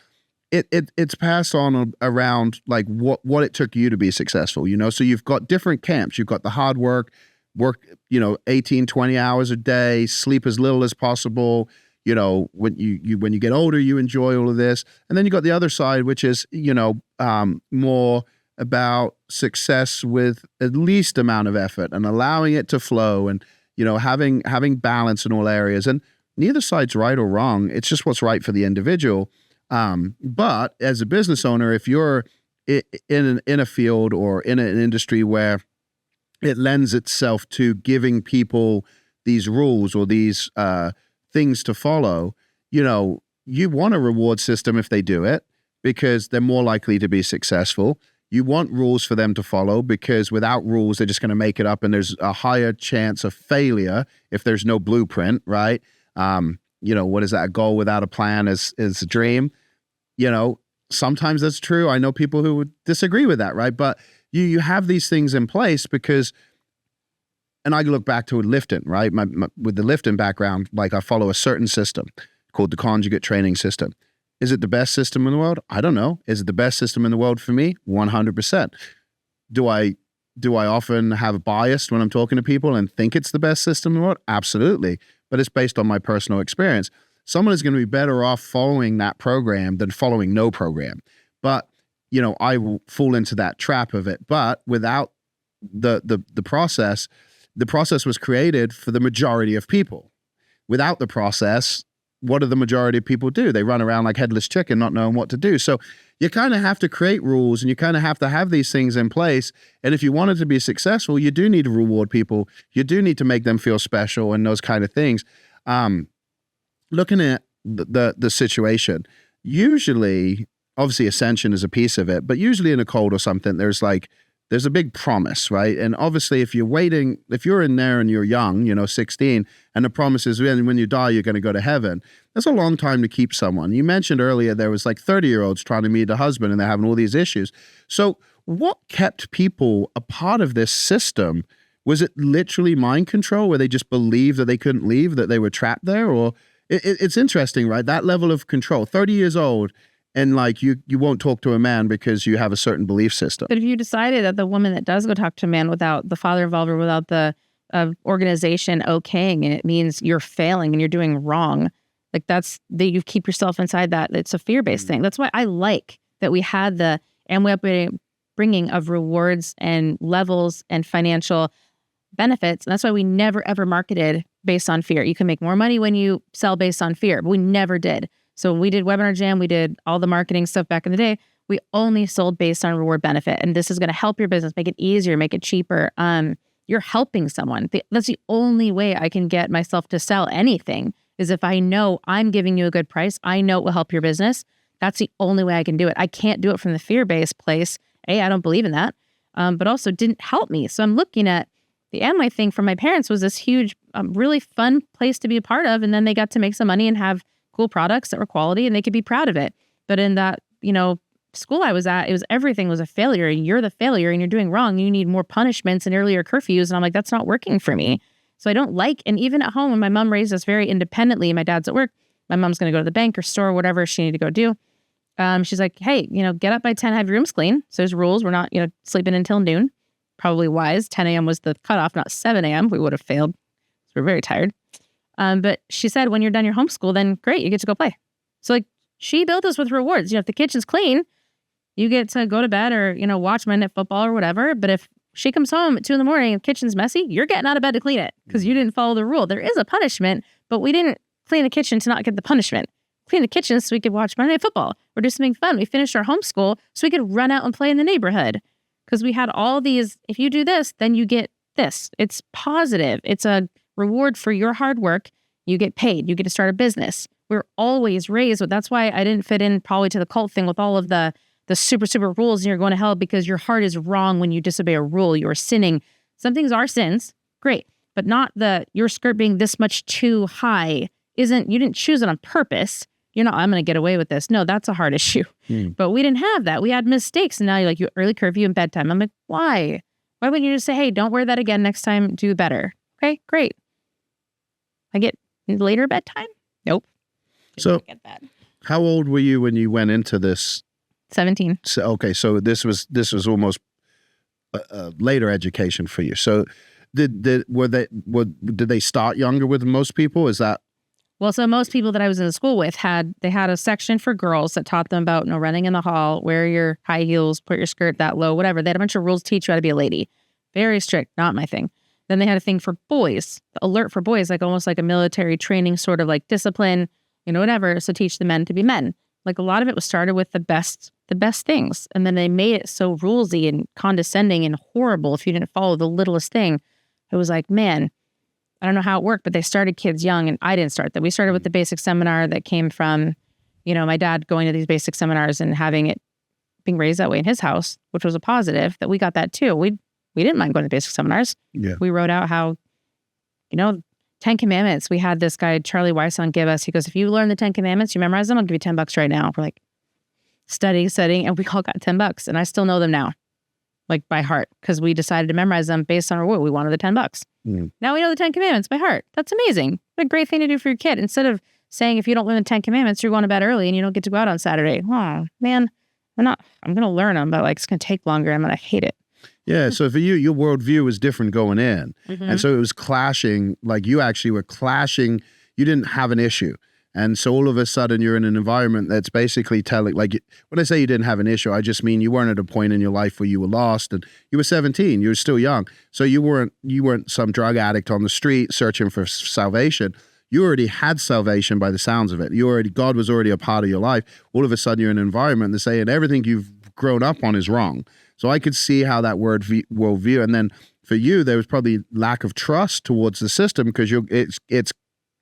Speaker 1: it's passed on around like what it took you to be successful, So you've got different camps. You've got the hard work, 18, 20 hours a day, sleep as little as possible. When you get older, you enjoy all of this. And then you got the other side, which is, more about success with at least amount of effort and allowing it to flow and, having balance in all areas. And neither side's right or wrong. It's just what's right for the individual. But as a business owner, if you're in a field or in an industry where it lends itself to giving people these rules or these things to follow, you want a reward system if they do it because they're more likely to be successful. You want rules for them to follow because without rules, they're just going to make it up and there's a higher chance of failure if there's no blueprint, right? What is that? A goal without a plan is a dream. Sometimes that's true. I know people who would disagree with that, right? But you have these things in place because, and I look back to lifting, right? With the lifting background, like I follow a certain system called the conjugate training system. Is it the best system in the world? I don't know. Is it the best system in the world for me? 100%. Do I often have a bias when I'm talking to people and think it's the best system in the world? Absolutely. But it's based on my personal experience. Someone is going to be better off following that program than following no program. But, I will fall into that trap of it. But without the process was created for the majority of people. Without the process, what do the majority of people do? They run around like headless chicken, not knowing what to do. So you kind of have to create rules and you kind of have to have these things in place. And if you want it to be successful, you do need to reward people. You do need to make them feel special and those kind of things. Looking at the situation, usually, obviously ascension is a piece of it, but usually in a cult or something, there's a big promise, right? And obviously if you're in there and you're young, 16, and the promise is when you die, you're going to go to heaven. That's a long time to keep someone. You mentioned earlier, there was like 30-year-olds trying to meet a husband and they're having all these issues. So what kept people a part of this system? Was it literally mind control where they just believed that they couldn't leave, that they were trapped there? Or it's interesting, right? That level of control, 30 years old, and like you won't talk to a man because you have a certain belief system.
Speaker 2: But if you decided that the woman that does go talk to a man without the father involved or without the organization okaying it means you're failing and you're doing wrong, like that's that you keep yourself inside that. It's a fear-based thing. That's why I like that we had the Amway bringing of rewards and levels and financial benefits. And that's why we never, ever marketed based on fear. You can make more money when you sell based on fear, but we never did. So when we did Webinar Jam, we did all the marketing stuff back in the day. We only sold based on reward benefit. And this is going to help your business, make it easier, make it cheaper. You're helping someone. That's the only way I can get myself to sell anything is if I know I'm giving you a good price. I know it will help your business. That's the only way I can do it. I can't do it from the fear-based place. I don't believe in that, but also didn't help me. So I'm looking at the Amway thing from my parents was this huge, really fun place to be a part of. And then they got to make some money and have cool products that were quality and they could be proud of it. But in that, school I was at, everything was a failure, and you're the failure and you're doing wrong. You need more punishments and earlier curfews. And I'm like, that's not working for me. So I don't like, and even at home, when my mom raised us very independently, my dad's at work, my mom's going to go to the bank or store or whatever she needed to go do. She's like, hey, get up by 10, have your rooms clean. So there's rules. We're not, sleeping until noon. Probably wise. 10 a.m. was the cutoff, not 7 a.m. We would have failed. So we're very tired. But she said, when you're done your homeschool, then great, you get to go play. So like, she built us with rewards. If the kitchen's clean, you get to go to bed or, watch Monday Night Football or whatever. But if she comes home at 2 a.m. and the kitchen's messy, you're getting out of bed to clean it because you didn't follow the rule. There is a punishment, but we didn't clean the kitchen to not get the punishment. Clean the kitchen so we could watch Monday Night Football or do something fun. We finished our homeschool so we could run out and play in the neighborhood because we had all these, if you do this, then you get this. It's positive. It's a reward for your hard work. You get paid. You get to start a business. We're always raised with, that's why I didn't fit in probably to the cult thing with all of the super, super rules and you're going to hell because your heart is wrong when you disobey a rule. You're sinning. Some things are sins. Great. But not your skirt being this much too high you didn't choose it on purpose. You're not, I'm going to get away with this. No, that's a hard issue. But we didn't have that. We had mistakes. And now you're like, you early curfew and bedtime. I'm like, why? Why wouldn't you just say, hey, don't wear that again next time, do better? Okay, great. I get later bedtime? Nope.
Speaker 1: So
Speaker 2: get that.
Speaker 1: How old were you when you went into this?
Speaker 2: 17.
Speaker 1: So, okay, so this was almost a later education for you. So did they start younger with most people? Is that?
Speaker 2: Well, so most people that I was in the school with had a section for girls that taught them about no running in the hall, wear your high heels, put your skirt that low, whatever. They had a bunch of rules to teach you how to be a lady. Very strict, not my thing. Then they had a thing for boys, the alert for boys, like almost like a military training sort of like discipline, whatever. So teach the men to be men. Like a lot of it was started with the best things. And then they made it so rulesy and condescending and horrible if you didn't follow the littlest thing. It was like, man, I don't know how it worked, but they started kids young and I didn't start that. We started with the basic seminar that came from, my dad going to these basic seminars and having it being raised that way in his house, which was a positive that we got that too. We didn't mind going to basic seminars.
Speaker 1: Yeah.
Speaker 2: We wrote out how, 10 Commandments. We had this guy, Charlie Weisson, give us, he goes, if you learn the 10 Commandments, you memorize them, I'll give you $10 right now. We're like studying, and we all got $10 and I still know them now, like by heart, because we decided to memorize them based on our what we wanted the $10. Now we know the 10 Commandments by heart. That's amazing. What a great thing to do for your kid. Instead of saying, if you don't learn the 10 Commandments, you're going to bed early and you don't get to go out on Saturday. Oh, man, I'm going to learn them, but it's going to take longer. I'm going to hate it.
Speaker 1: Yeah. So for you, your worldview was different going in. And so it was clashing, like you actually were clashing. You didn't have an issue. And so all of a sudden you're in an environment that's basically telling, like when I say you didn't have an issue, I just mean you weren't at a point in your life where you were lost and you were 17, you were still young. So you weren't some drug addict on the street searching for salvation. You already had salvation by the sounds of it. God was already a part of your life. All of a sudden you're in an environment that's saying everything you've grown up on is wrong. So I could see how that worldview, and then for you, there was probably lack of trust towards the system because it's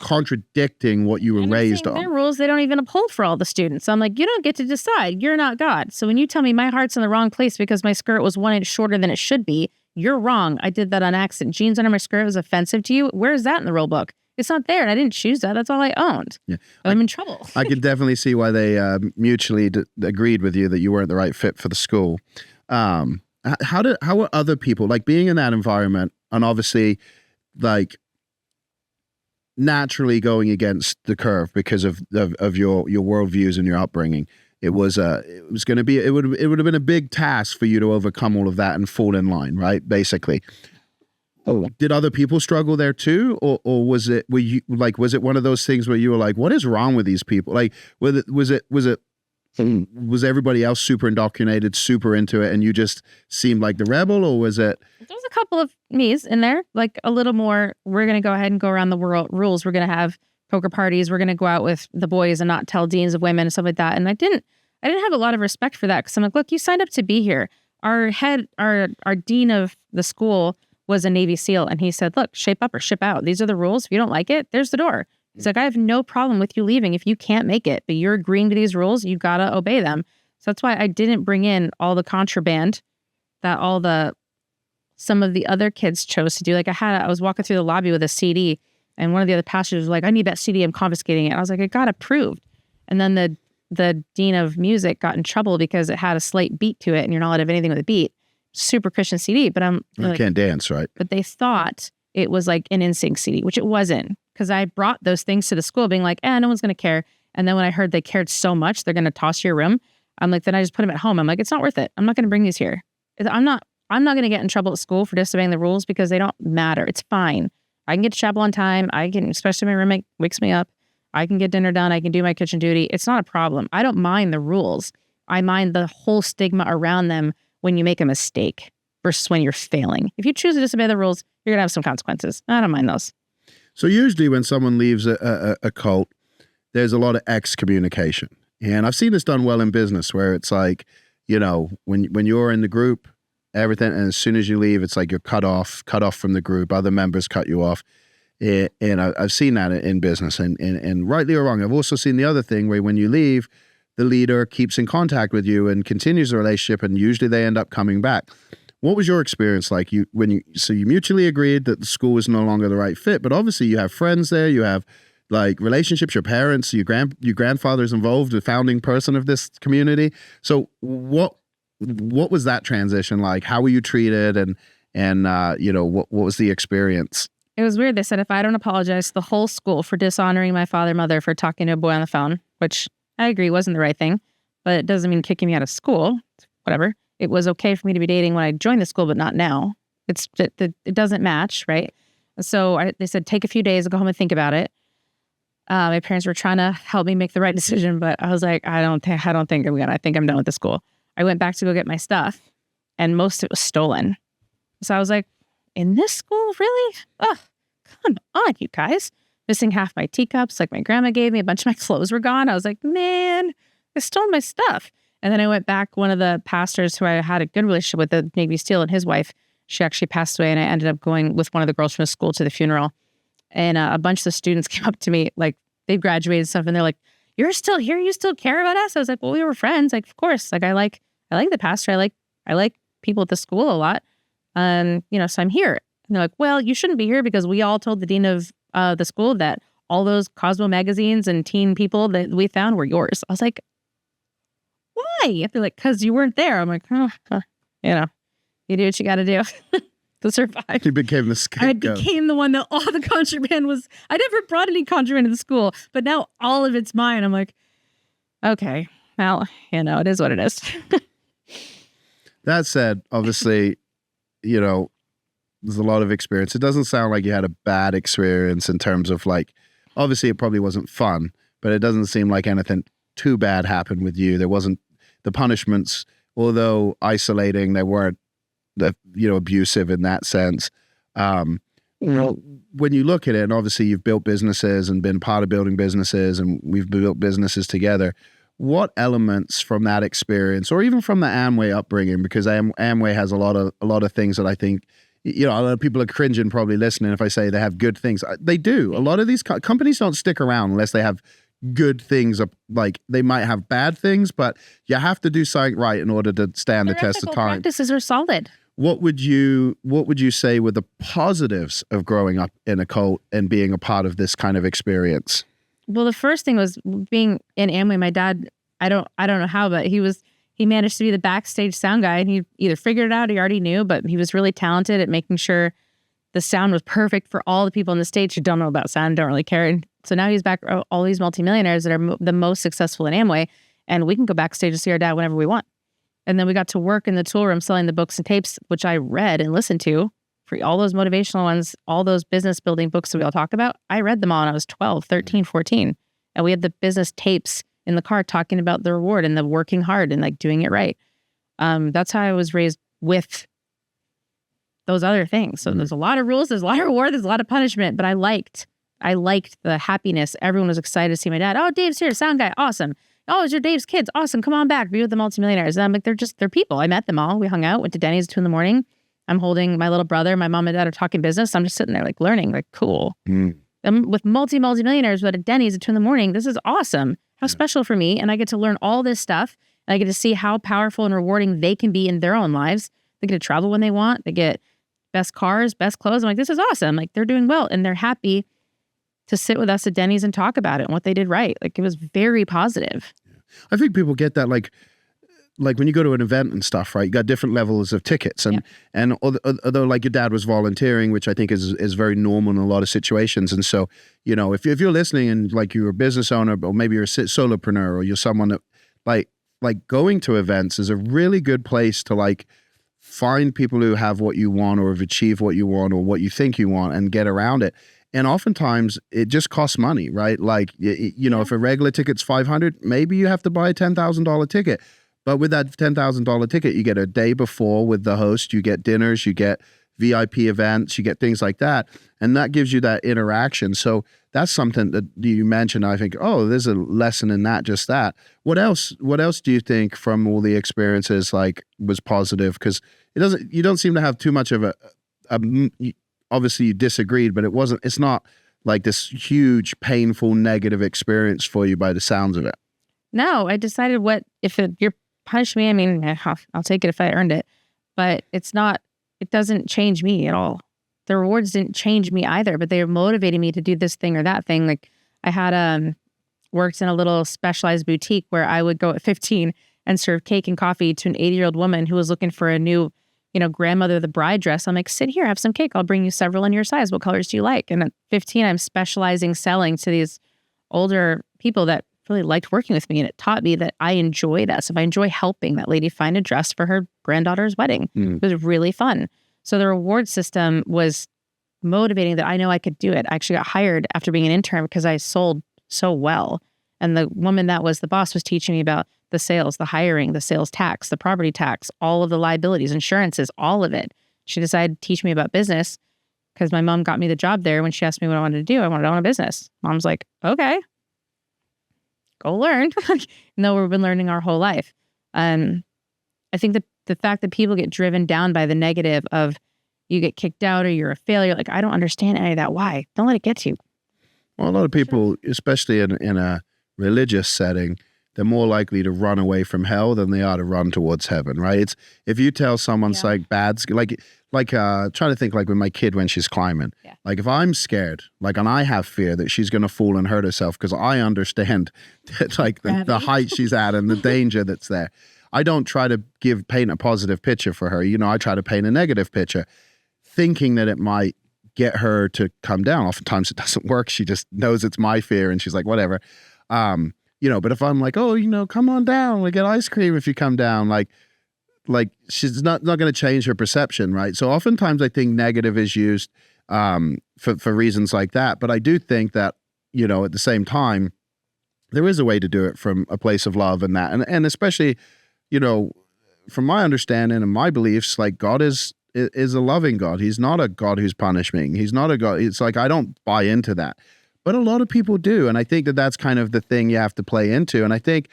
Speaker 1: contradicting what you were raised on.
Speaker 2: Their rules, they don't even uphold for all the students. So I'm like, you don't get to decide. You're not God. So when you tell me my heart's in the wrong place because my skirt was 1 inch shorter than it should be, you're wrong. I did that on accident. Jeans under my skirt was offensive to you. Where is that in the rule book? It's not there, and I didn't choose that. That's all I owned. Yeah. I'm in trouble.
Speaker 1: I could definitely see why they mutually agreed with you that you weren't the right fit for the school. How were other people, like being in that environment and obviously like naturally going against the curve because of your worldviews and your upbringing? It would have been a big task for you to overcome all of that and fall in line, right? Basically. Did other people struggle there too, or was it one of those things where you were like, what is wrong with these people? Like, was everybody else super indoctrinated, super into it, and you just seemed like the rebel, or was it?
Speaker 2: There's a couple of me's in there, like a little more. We're gonna go ahead and go around the world rules. We're gonna have poker parties. We're gonna go out with the boys and not tell deans of women and stuff like that. And I didn't have a lot of respect for that because I'm like, look, you signed up to be here. Our dean of the school was a Navy SEAL, and he said, look, shape up or ship out. These are the rules. If you don't like it, there's the door. He's like, I have no problem with you leaving if you can't make it, but you're agreeing to these rules, you gotta obey them. So that's why I didn't bring in all the contraband that some of the other kids chose to do. Like I was walking through the lobby with a CD, and one of the other pastors was like, I need that CD, I'm confiscating it. I was like, it got approved. And then the dean of music got in trouble because it had a slight beat to it, and you're not allowed to have anything with a beat. Super Christian CD, but
Speaker 1: You can't dance, right?
Speaker 2: But they thought it was like an NSYNC CD, which it wasn't, because I brought those things to the school being like, no one's going to care. And then when I heard they cared so much, they're going to toss your room. I'm like, then I just put them at home. I'm like, it's not worth it. I'm not going to bring these here. I'm not going to get in trouble at school for disobeying the rules because they don't matter. It's fine. I can get to chapel on time. I can, especially my roommate wakes me up. I can get dinner done. I can do my kitchen duty. It's not a problem. I don't mind the rules. I mind the whole stigma around them when you make a mistake versus when you're failing. If you choose to disobey the rules, you're going to have some consequences. I don't mind those.
Speaker 1: So usually when someone leaves a cult, there's a lot of excommunication. And I've seen this done well in business where it's like, when you're in the group, everything, and as soon as you leave, it's like you're cut off from the group. Other members cut you off. And I've seen that in business, and rightly or wrong. I've also seen the other thing where when you leave, the leader keeps in contact with you and continues the relationship, and usually they end up coming back. What was your experience like? You mutually agreed that the school was no longer the right fit, but obviously you have friends there, you have like relationships, your parents, your grandfather's involved, the founding person of this community. So what was that transition like? How were you treated, and what was the experience?
Speaker 2: It was weird. They said if I don't apologize to the whole school for dishonoring my father and mother for talking to a boy on the phone, which I agree wasn't the right thing, but it doesn't mean kicking me out of school. Whatever. It was okay for me to be dating when I joined the school, but not now. It doesn't match, right? So they said take a few days, go home and think about it. My parents were trying to help me make the right decision, but I was like, I don't think I'm gonna. I think I'm done with the school. I went back to go get my stuff, and most of it was stolen. So I was like, in this school, really? Oh, come on, you guys. Missing half my teacups, like my grandma gave me. A bunch of my clothes were gone. I was like, man, they stole my stuff. And then I went back. One of the pastors who I had a good relationship with, the Navy SEAL, and his wife, she actually passed away. And I ended up going with one of the girls from the school to the funeral. And a bunch of the students came up to me, like they've graduated and stuff. And they're like, you're still here? You still care about us? I was like, well, we were friends. Like, of course. Like, I like the pastor. I like people at the school a lot. So I'm here. And they're like, well, you shouldn't be here because we all told the dean of the school that all those Cosmo magazines and teen people that we found were yours. I was like, why? They're like, because you weren't there. I'm like, you do what you got to do to survive.
Speaker 1: You became the scapegoat.
Speaker 2: I became the one that all the contraband was. I never brought any contraband to the school, but now all of it's mine. I'm like, okay, well, it is what it is.
Speaker 1: That said, obviously, there's a lot of experience. It doesn't sound like you had a bad experience in terms of like, obviously it probably wasn't fun, but it doesn't seem like anything too bad happened with you. There wasn't the punishments, although isolating, they weren't abusive in that sense. When you look at it, and obviously you've built businesses and been part of building businesses, and we've built businesses together. What elements from that experience, or even from the Amway upbringing, because Amway has a lot of things that I think, a lot of people are cringing probably listening if I say they have good things. They do. A lot of these companies don't stick around unless they have good things. Like they might have bad things, but you have to do something right in order to stand the test of time.
Speaker 2: Practices are solid.
Speaker 1: What would you say were the positives of growing up in a cult and being a part of this kind of experience?
Speaker 2: Well, the first thing was being in Amway. My dad, I don't know how, but he managed to be the backstage sound guy, and he either figured it out, he already knew, but he was really talented at making sure the sound was perfect for all the people on the stage who don't know about sound, don't really care. And so now he's back all these multimillionaires that are the most successful in Amway, and we can go backstage and see our dad whenever we want. And then we got to work in the tool room selling the books and tapes, which I read and listened to for all those motivational ones, all those business building books that we all talk about. I read them all when I was 12, 13, 14. And we had the business tapes in the car talking about the reward and the working hard and like doing it right. That's how I was raised with those other things. So there's a lot of rules, there's a lot of reward, there's a lot of punishment, but I liked the happiness. Everyone was excited to see my dad. Oh, Dave's here, sound guy, awesome. Oh, it's your Dave's kids, awesome. Come on back, be with the multimillionaires. And I'm like, they're people. I met them all. We hung out, went to Denny's at 2 a.m. I'm holding my little brother. My mom and dad are talking business. I'm just sitting there like learning, like cool. I'm with multimillionaires, but at Denny's at 2 a.m. This is awesome. How special for me. And I get to learn all this stuff. And I get to see how powerful and rewarding they can be in their own lives. They get to travel when they want. They get best cars, best clothes. I'm like, this is awesome. Like they're doing well. And they're happy to sit with us at Denny's and talk about it and what they did right. Like it was very positive.
Speaker 1: I think people get that like when you go to an event and stuff, right? You got different levels of tickets, and although like your dad was volunteering, which I think is very normal in a lot of situations, and so if you're listening and like you're a business owner, or maybe you're a solopreneur, or you're someone that like going to events is a really good place to like find people who have what you want or have achieved what you want or what you think you want and get around it. And oftentimes it just costs money, right? Like, if a regular ticket's $500, maybe you have to buy a $10,000 ticket. But with that $10,000 ticket, you get a day before with the host, you get dinners, you get VIP events, you get things like that. And that gives you that interaction. So that's something that you mentioned. I think, there's a lesson in that, just that. What else do you think from all the experiences like was positive? Because you don't seem to have too much of a obviously you disagreed, but it's not like this huge, painful, negative experience for you by the sounds of it.
Speaker 2: No, I decided you're punish me. I mean, I'll take it if I earned it, but it doesn't change me at all. The rewards didn't change me either, but they were motivating me to do this thing or that thing. Like I had worked in a little specialized boutique where I would go at 15 and serve cake and coffee to an 80-year-old woman who was looking for a new grandmother of the bride dress. I'm like, sit here, have some cake. I'll bring you several in your size. What colors do you like? And at 15, I'm specializing selling to these older people that really liked working with me. And it taught me that I enjoy that. So if I enjoy helping that lady find a dress for her granddaughter's wedding, it was really fun. So the reward system was motivating that I know I could do it. I actually got hired after being an intern because I sold so well. And the woman that was the boss was teaching me about the sales, the hiring, the sales tax, the property tax, all of the liabilities, insurances, all of it. She decided to teach me about business because my mom got me the job there. When she asked me what I wanted to do, I wanted to own a business. Mom's like, okay, go learn. No, we've been learning our whole life. I think that the fact that people get driven down by the negative of you get kicked out or you're a failure, like, I don't understand any of that. Why? Don't let it get to you.
Speaker 1: Well, a lot of people, especially in a religious setting, they're more likely to run away from hell than they are to run towards heaven, right? It's if you tell someone like trying to think like with my kid when she's climbing, like if I'm scared, like, and I have fear that she's going to fall and hurt herself because I understand that, like the height she's at and the danger that's there. I don't try to paint a positive picture for her. I try to paint a negative picture, thinking that it might get her to come down. Oftentimes it doesn't work. She just knows it's my fear and she's like, whatever. But if I'm like, come on down, we get ice cream if you come down, like she's not going to change her perception, right? So oftentimes I think negative is used for reasons like that. But I do think that, at the same time, there is a way to do it from a place of love and that. And especially, from my understanding and my beliefs, like God is a loving God. He's not a God who's punishing. He's not a God. It's like, I don't buy into that. But a lot of people do. And I think that that's kind of the thing you have to play into. And I think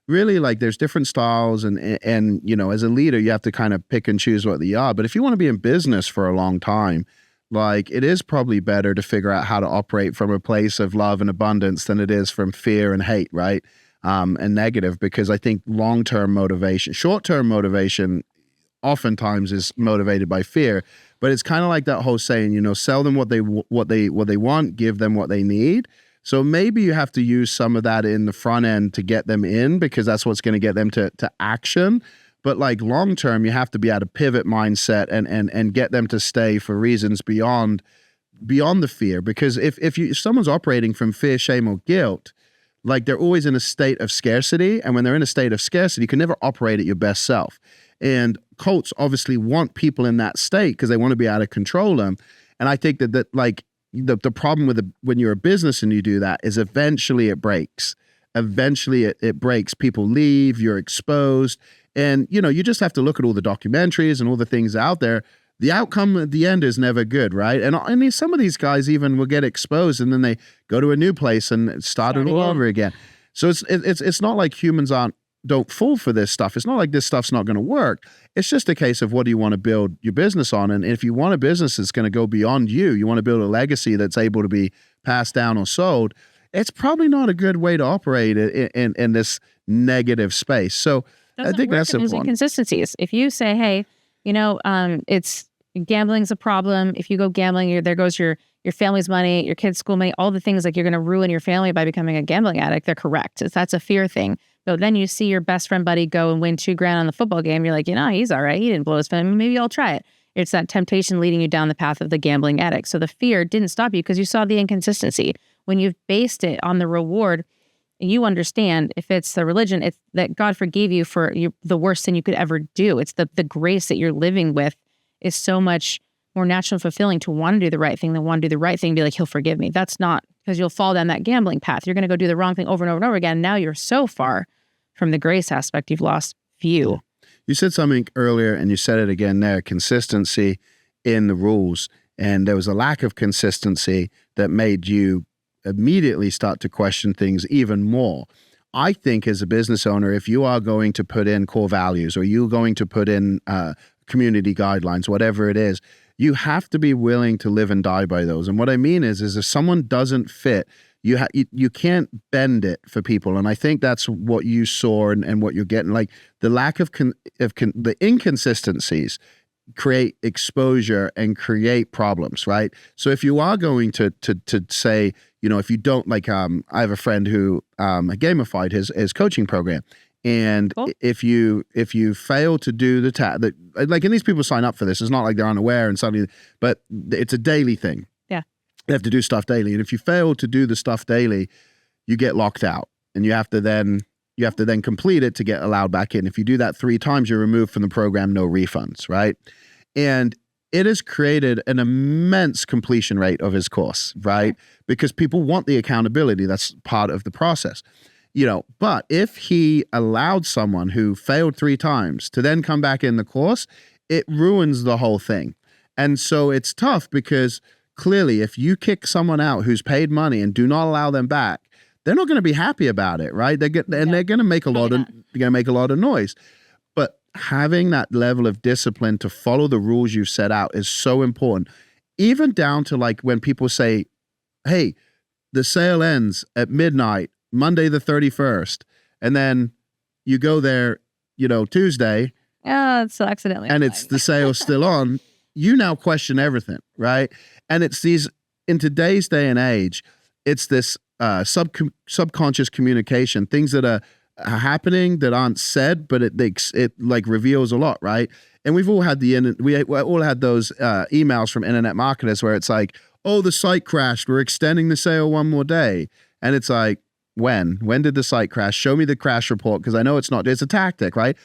Speaker 1: really like there's different styles and as a leader, you have to kind of pick and choose what they are. But if you want to be in business for a long time, like it is probably better to figure out how to operate from a place of love and abundance than it is from fear and hate, right? And negative, because I think short-term motivation oftentimes is motivated by fear. But it's kind of like that whole saying, sell them what they want, give them what they need. So maybe you have to use some of that in the front end to get them in, because that's what's going to get them to action. But like long term, you have to be at a pivot mindset and get them to stay for reasons beyond the fear. Because if someone's operating from fear, shame, or guilt, like they're always in a state of scarcity. And when they're in a state of scarcity, you can never operate at your best self. And cults obviously want people in that state because they want to be able to control them. And I think that like the problem with when you're a business and you do that is eventually it breaks. Eventually it breaks. People leave, you're exposed. And, you just have to look at all the documentaries and all the things out there. The outcome at the end is never good, right? And I mean, some of these guys even will get exposed and then they go to a new place and start it all over again. So it's not like humans don't fall for this stuff. It's not like this stuff's not going to work. It's just a case of what do you want to build your business on? And if you want a business that's going to go beyond you want to build a legacy that's able to be passed down or sold, it's probably not a good way to operate in this negative space. So I think that's important.
Speaker 2: There's inconsistencies. If you say, hey, it's gambling's a problem. If you go gambling, there goes your family's money, your kids' school money, all the things like you're going to ruin your family by becoming a gambling addict. They're correct. That's a fear thing. But then you see your best friend buddy go and win $2,000 on the football game. You're like, he's all right. He didn't blow his phone. Maybe I'll try it. It's that temptation leading you down the path of the gambling addict. So the fear didn't stop you because you saw the inconsistency. When you've based it on the reward, you understand if it's the religion, it's that God forgave you for the worst sin you could ever do. It's the grace that you're living with is so much more natural and fulfilling to want to do the right thing than want to do the right thing and be like, he'll forgive me. That's not, because you'll fall down that gambling path. You're going to go do the wrong thing over and over and over again. Now you're so far from the grace aspect, you've lost view.
Speaker 1: You said something earlier and you said it again there, consistency in the rules. And there was a lack of consistency that made you immediately start to question things even more. I think as a business owner, if you are going to put in core values or you're going to put in community guidelines, whatever it is, you have to be willing to live and die by those. And what I mean is if someone doesn't fit, you can't bend it for people. And I think that's what you saw and what you're getting. Like the lack of the inconsistencies create exposure and create problems, right? So if you are going to say, if you don't like, I have a friend who gamified his coaching program. And
Speaker 2: cool.
Speaker 1: if you fail to do the task, like, and these people sign up for this, it's not like they're unaware and suddenly, but it's a daily thing.
Speaker 2: Yeah.
Speaker 1: They have to do stuff daily. And if you fail to do the stuff daily, you get locked out and you have to then complete it to get allowed back in. If you do that 3 times, you're removed from the program, no refunds, right? And it has created an immense completion rate of his course, right? Because people want the accountability. That's part of the process. But if he allowed someone who failed 3 times to then come back in the course, it ruins the whole thing. And so it's tough because clearly if you kick someone out who's paid money and do not allow them back, they're not going to be happy about it, right? They're going to make a lot of noise. But having that level of discipline to follow the rules you've set out is so important. Even down to like when people say, hey, the sale ends at midnight, Monday the 31st, and then you go there, Tuesday.
Speaker 2: Oh, it's accidentally.
Speaker 1: And it's the sale's still on. You now question everything, right? And it's in today's day and age, it's this subconscious communication, things that are happening that aren't said, but it like reveals a lot, right? And we've all had we all had those emails from internet marketers where it's like, oh, the site crashed. We're extending the sale 1 more day. And it's like, when did the site crash? Show me the crash report because I know it's a tactic, right?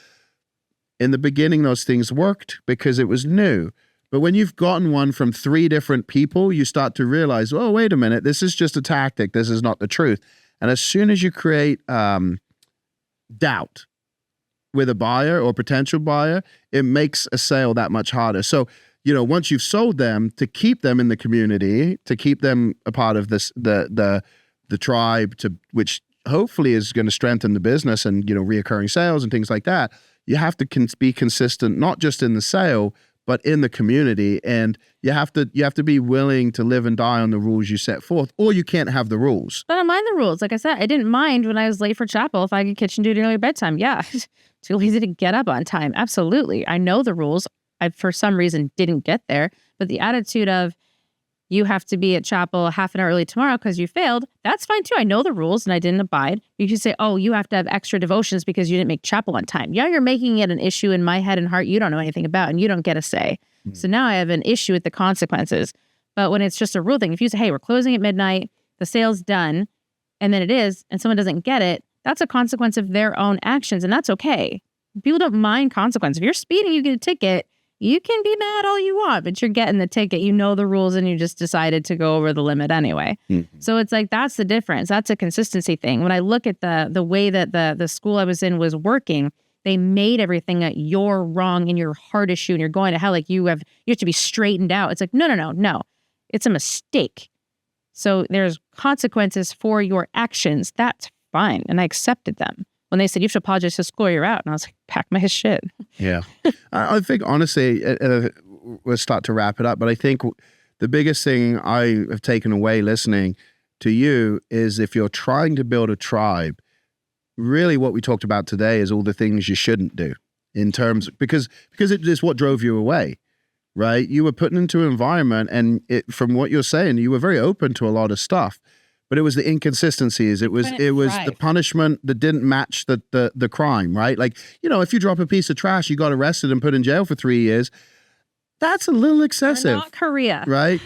Speaker 1: In the beginning, those things worked because it was new. But when you've gotten one from 3 different people, you start to realize, oh, wait a minute, this is just a tactic. This is not the truth. And as soon as you create doubt with a buyer or potential buyer, it makes a sale that much harder. So, once you've sold them, to keep them in the community, to keep them a part of this, the tribe, which hopefully is going to strengthen the business and, reoccurring sales and things like that, you have to be consistent, not just in the sale, but in the community. And you have to be willing to live and die on the rules you set forth, or you can't have the rules.
Speaker 2: But I don't mind the rules. Like I said, I didn't mind when I was late for chapel if I could kitchen duty early bedtime. Yeah. Too lazy to get up on time. Absolutely. I know the rules. I, for some reason, didn't get there. But the attitude of, you have to be at chapel half an hour early tomorrow because you failed. That's fine too. I know the rules and I didn't abide. You can say, oh, you have to have extra devotions because you didn't make chapel on time. Yeah, you're making it an issue in my head and heart you don't know anything about and you don't get a say. So now I have an issue with the consequences. But when it's just a rule thing, if you say, hey, we're closing at midnight, the sale's done, and then it is, and someone doesn't get it, that's a consequence of their own actions, and that's okay. People don't mind consequence. If you're speeding, you get a ticket. You can be mad all you want, but you're getting the ticket. You know the rules and you just decided to go over the limit anyway. Mm-hmm. So it's like, that's the difference. That's a consistency thing. When I look at the way that the school I was in was working, they made everything that you're wrong and your heart issue and you're going to hell. Like you have to be straightened out. It's like, no. It's a mistake. So there's consequences for your actions. That's fine. And I accepted them. When they said, you have to apologize to school, you're out. And I was like, pack my shit.
Speaker 1: Yeah. I think, honestly, we'll start to wrap it up. But I think the biggest thing I have taken away listening to you is if you're trying to build a tribe, really what we talked about today is all the things you shouldn't do in terms, because it is what drove you away, right? You were put into an environment and from what you're saying, you were very open to a lot of stuff. but it was the inconsistencies. It was
Speaker 2: Couldn't
Speaker 1: the
Speaker 2: thrive.
Speaker 1: punishment that didn't match the crime, right? Like, if you drop a piece of trash, you got arrested and put in jail for 3 years. That's a little
Speaker 2: We're
Speaker 1: excessive,
Speaker 2: not Korea.
Speaker 1: right?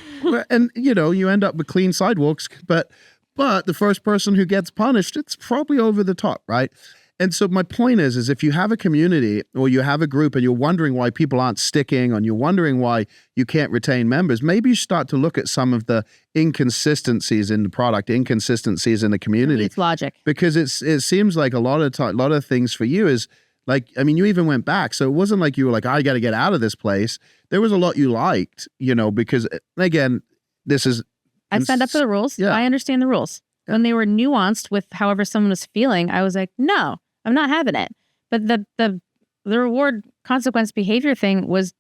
Speaker 1: And you end up with clean sidewalks, but the first person who gets punished, it's probably over the top, right? And so my point is if you have a community or you have a group and you're wondering why people aren't sticking and you're wondering why you can't retain members, maybe you start to look at some of the inconsistencies in the product, inconsistencies in the community.
Speaker 2: It's logic.
Speaker 1: Because it seems like a lot of things for you is like, I mean, you even went back. So it wasn't like you were like, I got to get out of this place. There was a lot you liked, because again, this is.
Speaker 2: I signed up for the rules.
Speaker 1: Yeah.
Speaker 2: I understand the rules. When they were nuanced with however someone was feeling, I was like, no, I'm not having it. But the reward consequence behavior thing was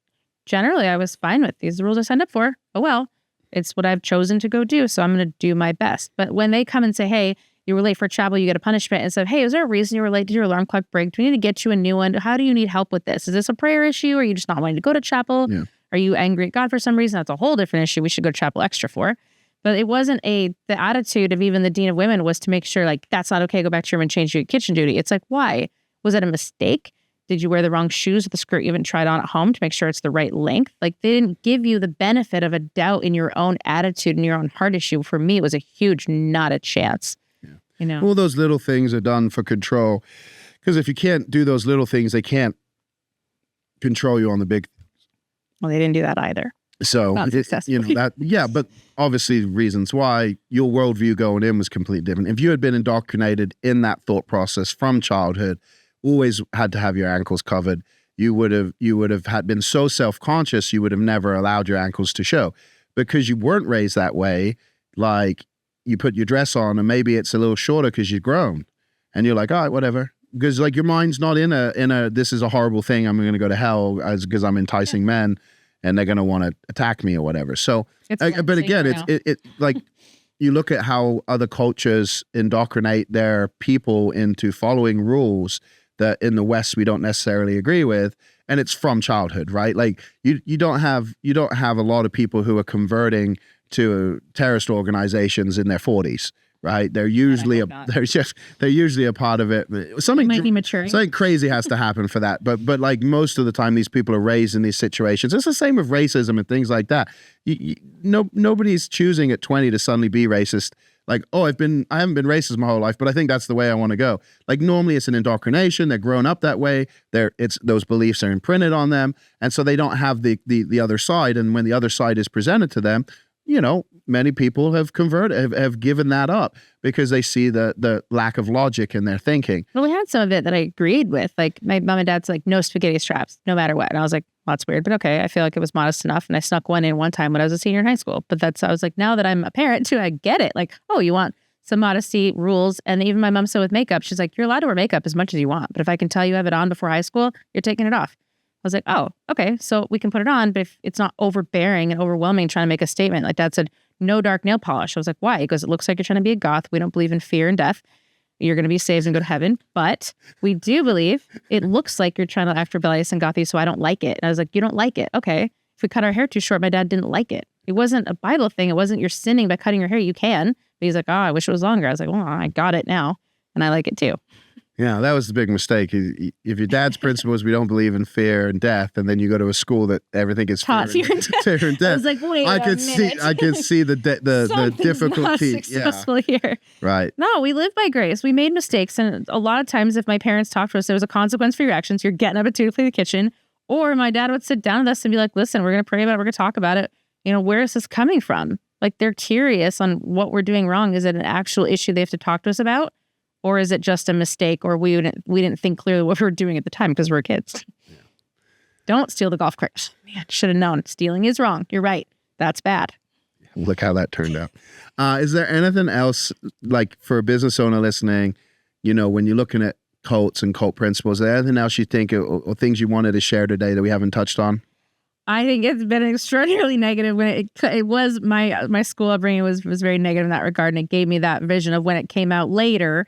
Speaker 2: generally I was fine with. These are the rules I signed up for. Oh, well, it's what I've chosen to go do. So I'm going to do my best. But when they come and say, hey, you were late for travel, you get a punishment, and said, hey, is there a reason you were late? Did your alarm clock break? Do we need to get you a new one? How do you need help with this? Is this a prayer issue? Or are you just not wanting to go to chapel?
Speaker 1: Yeah.
Speaker 2: Are you angry at God for some reason? That's a whole different issue. We should go to chapel extra for. But it wasn't the attitude of even the dean of women was to make sure like, that's not okay. Go back to your room and change your kitchen duty. It's like, why? Was it a mistake? Did you wear the wrong shoes with the skirt you haven't tried on at home to make sure it's the right length? Like they didn't give you the benefit of a doubt in your own attitude and your own heart issue. For me, it was a huge, not a chance. Yeah.
Speaker 1: All those little things are done for control. Because if you can't do those little things, they can't control you on the big.
Speaker 2: Well, they didn't do that either.
Speaker 1: So,
Speaker 2: Not successfully.
Speaker 1: but obviously reasons why your worldview going in was completely different. If you had been indoctrinated in that thought process from childhood, always had to have your ankles covered, you would have been so self-conscious, you would have never allowed your ankles to show. Because you weren't raised that way, like you put your dress on and maybe it's a little shorter because you've grown. And you're like, all right, whatever. Because like your mind's not in a this is a horrible thing, I'm going to go to hell because I'm enticing men. And they're going to want to attack me or whatever. So, but again, it like you look at how other cultures indoctrinate their people into following rules that in the West we don't necessarily agree with, and it's from childhood, right? Like you don't have a lot of people who are converting to terrorist organizations in their 40s. Right, they're usually they're usually a part of it. Something crazy has to happen for that. But like most of the time, these people are raised in these situations. It's the same with racism and things like that. Nobody's choosing at 20 to suddenly be racist. Like, I haven't been racist my whole life, but I think that's the way I want to go. Like normally, it's an indoctrination. They're grown up that way. Those beliefs are imprinted on them, and so they don't have the other side. And when the other side is presented to them, many people have converted, have given that up because they see the lack of logic in their thinking.
Speaker 2: Well, we had some of it that I agreed with. Like my mom and dad's like, no spaghetti straps, no matter what. And I was like, well, that's weird, but okay. I feel like it was modest enough. And I snuck one in one time when I was a senior in high school. But I was like, now that I'm a parent too, I get it. Like, oh, you want some modesty rules. And even my mom said with makeup, she's like, you're allowed to wear makeup as much as you want. But if I can tell you have it on before high school, you're taking it off. I was like, oh, okay. So we can put it on, but if it's not overbearing and overwhelming, trying to make a statement. Like Dad said, no dark nail polish. I was like, why? Because it looks like you're trying to be a goth. We don't believe in fear and death. You're going to be saved and go to heaven. But we do believe it looks like you're trying to act rebellious and gothy, so I don't like it. And I was like, you don't like it? Okay. If we cut our hair too short, my dad didn't like it. It wasn't a Bible thing. It wasn't you're sinning by cutting your hair. You can. But he's like, oh, I wish it was longer. I was like, well, I got it now. And I like it too.
Speaker 1: Yeah, that was the big mistake. If your dad's principle is we don't believe in fear and death, and then you go to a school that everything is fear and death.
Speaker 2: I was like, wait
Speaker 1: I could see the difficulty.
Speaker 2: Not successful here.
Speaker 1: Right.
Speaker 2: No, we live by grace. We made mistakes, and a lot of times, if my parents talked to us, there was a consequence for your actions. You're getting up at 2 to clean the kitchen, or my dad would sit down with us and be like, "Listen, we're going to pray about it. We're going to talk about it. Where is this coming from?" Like they're curious on what we're doing wrong. Is it an actual issue they have to talk to us about? Or is it just a mistake, or we didn't think clearly what we were doing at the time because we're kids? Yeah. Don't steal the golf carts. Man, should have known. Stealing is wrong. You're right. That's bad.
Speaker 1: Look how that turned out. Is there anything else, like for a business owner listening, when you're looking at cults and cult principles, is there anything else you think or things you wanted to share today that we haven't touched on?
Speaker 2: I think it's been extraordinarily negative when it was my school upbringing was very negative in that regard. And it gave me that vision of when it came out later,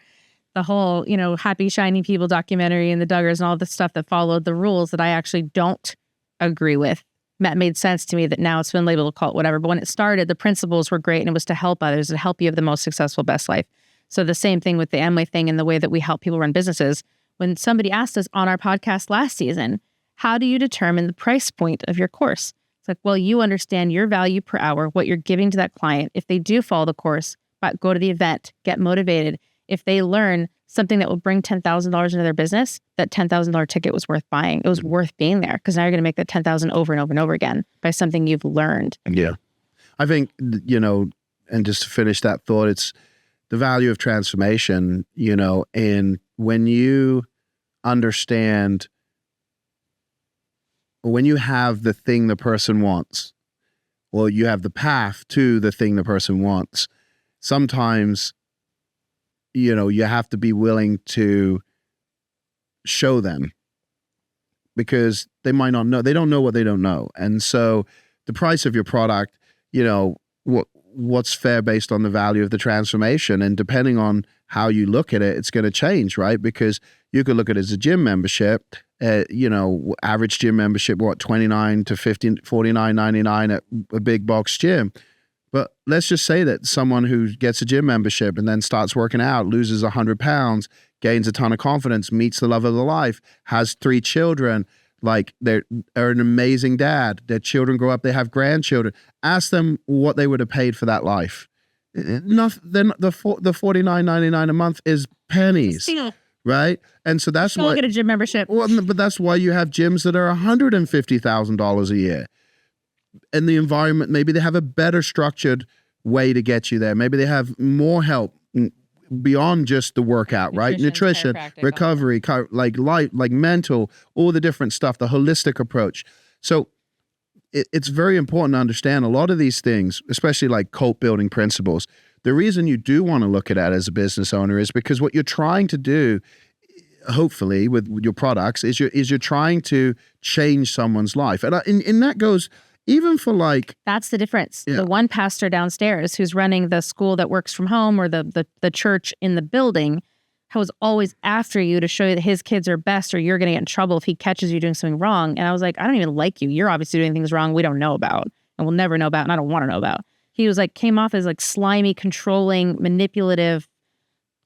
Speaker 2: the whole, Happy Shiny People documentary and the Duggars and all the stuff that followed the rules that I actually don't agree with that made sense to me that now it's been labeled a cult, whatever. But when it started, the principles were great and it was to help others, to help you have the most successful, best life. So the same thing with the Amway thing and the way that we help people run businesses. When somebody asked us on our podcast last season, how do you determine the price point of your course? It's like, well, you understand your value per hour, what you're giving to that client. If they do follow the course, but go to the event, get motivated. If they learn something that will bring $10,000 into their business, that $10,000 ticket was worth buying. It was worth being there because now you're going to make that $10,000 over and over and over again by something you've learned.
Speaker 1: Yeah. I think, and just to finish that thought, it's the value of transformation, and when you understand, when you have the thing the person wants, or you have the path to the thing the person wants, sometimes, you have to be willing to show them because they might not know. They don't know what they don't know. And so the price of your product, what's fair based on the value of the transformation. And depending on how you look at it, it's going to change, right? Because you could look at it as a gym membership, average gym membership, $29 to $49.99 at a big box gym. But let's just say that someone who gets a gym membership and then starts working out, loses 100 pounds, gains a ton of confidence, meets the love of their life, has 3 children, like they're an amazing dad. Their children grow up, they have grandchildren. Ask them what they would have paid for that life. Then the $49.99 a month is pennies.
Speaker 2: Steal.
Speaker 1: Right? And so that's
Speaker 2: why get a gym membership.
Speaker 1: Well, but that's why you have gyms that are $150,000 a year. And the environment, maybe they have a better structured way to get you there. Maybe they have more help beyond just the workout, right? Nutrition, recovery, like life, like mental, all the different stuff, the holistic approach. So it's very important to understand a lot of these things, especially like cult building principles. The reason you do want to look at that as a business owner is because what you're trying to do, hopefully with your products, is you're trying to change someone's life. And that goes even for like...
Speaker 2: That's the difference.
Speaker 1: Yeah.
Speaker 2: The one pastor downstairs who's running the school that works from home or the church in the building was always after you to show you that his kids are best or you're going to get in trouble if he catches you doing something wrong. And I was like, I don't even like you. You're obviously doing things wrong we don't know about and we'll never know about and I don't want to know about. He was like, came off as like slimy, controlling, manipulative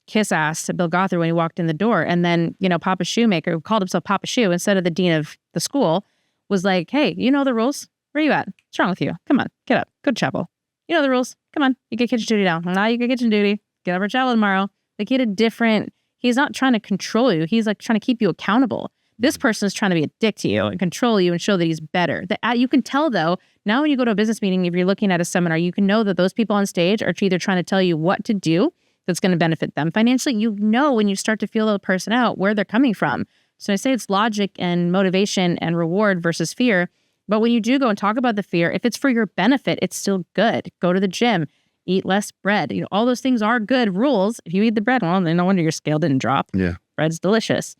Speaker 2: kiss ass to Bill Gothard when he walked in the door. And then, Papa Shoemaker, who called himself Papa Shoe instead of the dean of the school, was like, hey, you know the rules. Where are you at? What's wrong with you? Come on, get up. Go to chapel. You know the rules. Come on. You get kitchen duty now. Now you get kitchen duty. Get up for chapel tomorrow. Like he had a different, he's not trying to control you. He's like trying to keep you accountable. This person is trying to be a dick to you and control you and show that he's better. You can tell though, now when you go to a business meeting, if you're looking at a seminar, you can know that those people on stage are either trying to tell you what to do that's going to benefit them financially. When you start to feel the person out, where they're coming from. So I say it's logic and motivation and reward versus fear. But when you do go and talk about the fear, if it's for your benefit, it's still good. Go to the gym, eat less bread. All those things are good rules. If you eat the bread, well, then no wonder your scale didn't drop.
Speaker 1: Yeah.
Speaker 2: Bread's delicious.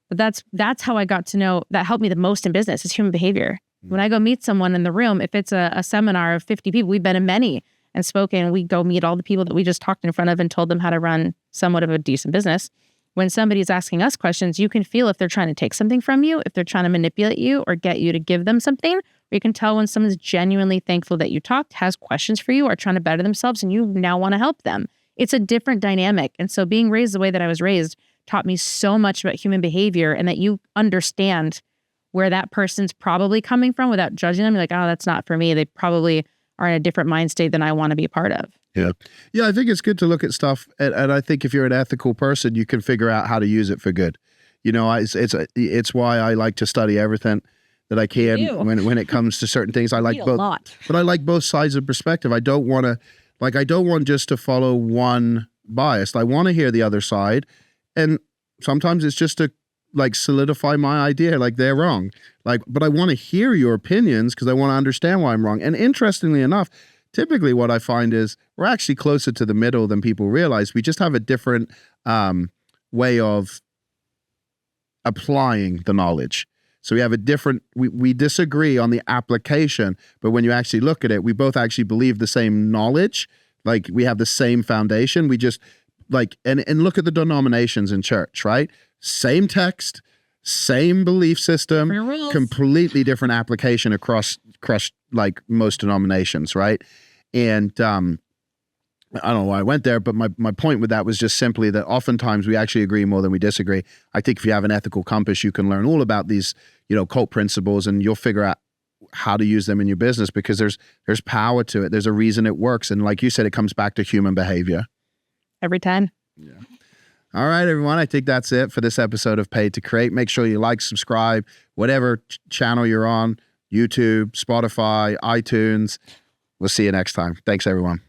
Speaker 2: But that's how I got to know, that helped me the most in business is human behavior. When I go meet someone in the room, if it's a seminar of 50 people, we've been in many and spoken, we go meet all the people that we just talked in front of and told them how to run somewhat of a decent business. When somebody's asking us questions, you can feel if they're trying to take something from you, if they're trying to manipulate you or get you to give them something, or you can tell when someone's genuinely thankful that you talked, has questions for you, or trying to better themselves, and you now want to help them. It's a different dynamic. And so being raised the way that I was raised taught me so much about human behavior and that you understand where that person's probably coming from without judging them. You're like, oh, that's not for me. They probably are in a different mind state than I want to be a part of.
Speaker 1: Yeah. Yeah, I think it's good to look at stuff. And I think if you're an ethical person, you can figure out how to use it for good. It's why I like to study everything that I can when it comes to certain things. I like both. But I like both sides of perspective. I don't want just to follow one bias. I want to hear the other side. And sometimes it's just to solidify my idea, they're wrong. But I want to hear your opinions because I want to understand why I'm wrong. And interestingly enough, typically what I find is we're actually closer to the middle than people realize. We just have a different way of applying the knowledge. So we have we disagree on the application, but when you actually look at it, we both actually believe the same knowledge. We have the same foundation. We just and look at the denominations in church, right? Same text, same belief system, completely different application across crushed like most denominations, right? And I don't know why I went there, but my point with that was just simply that oftentimes we actually agree more than we disagree. I think if you have an ethical compass, you can learn all about these, cult principles, and you'll figure out how to use them in your business, because there's power to it. There's a reason it works. And like you said, it comes back to human behavior.
Speaker 2: Every time.
Speaker 1: Yeah. All right, everyone. I think that's it for this episode of Paid to Create. Make sure you like, subscribe, whatever channel you're on, YouTube, Spotify, iTunes. We'll see you next time. Thanks, everyone.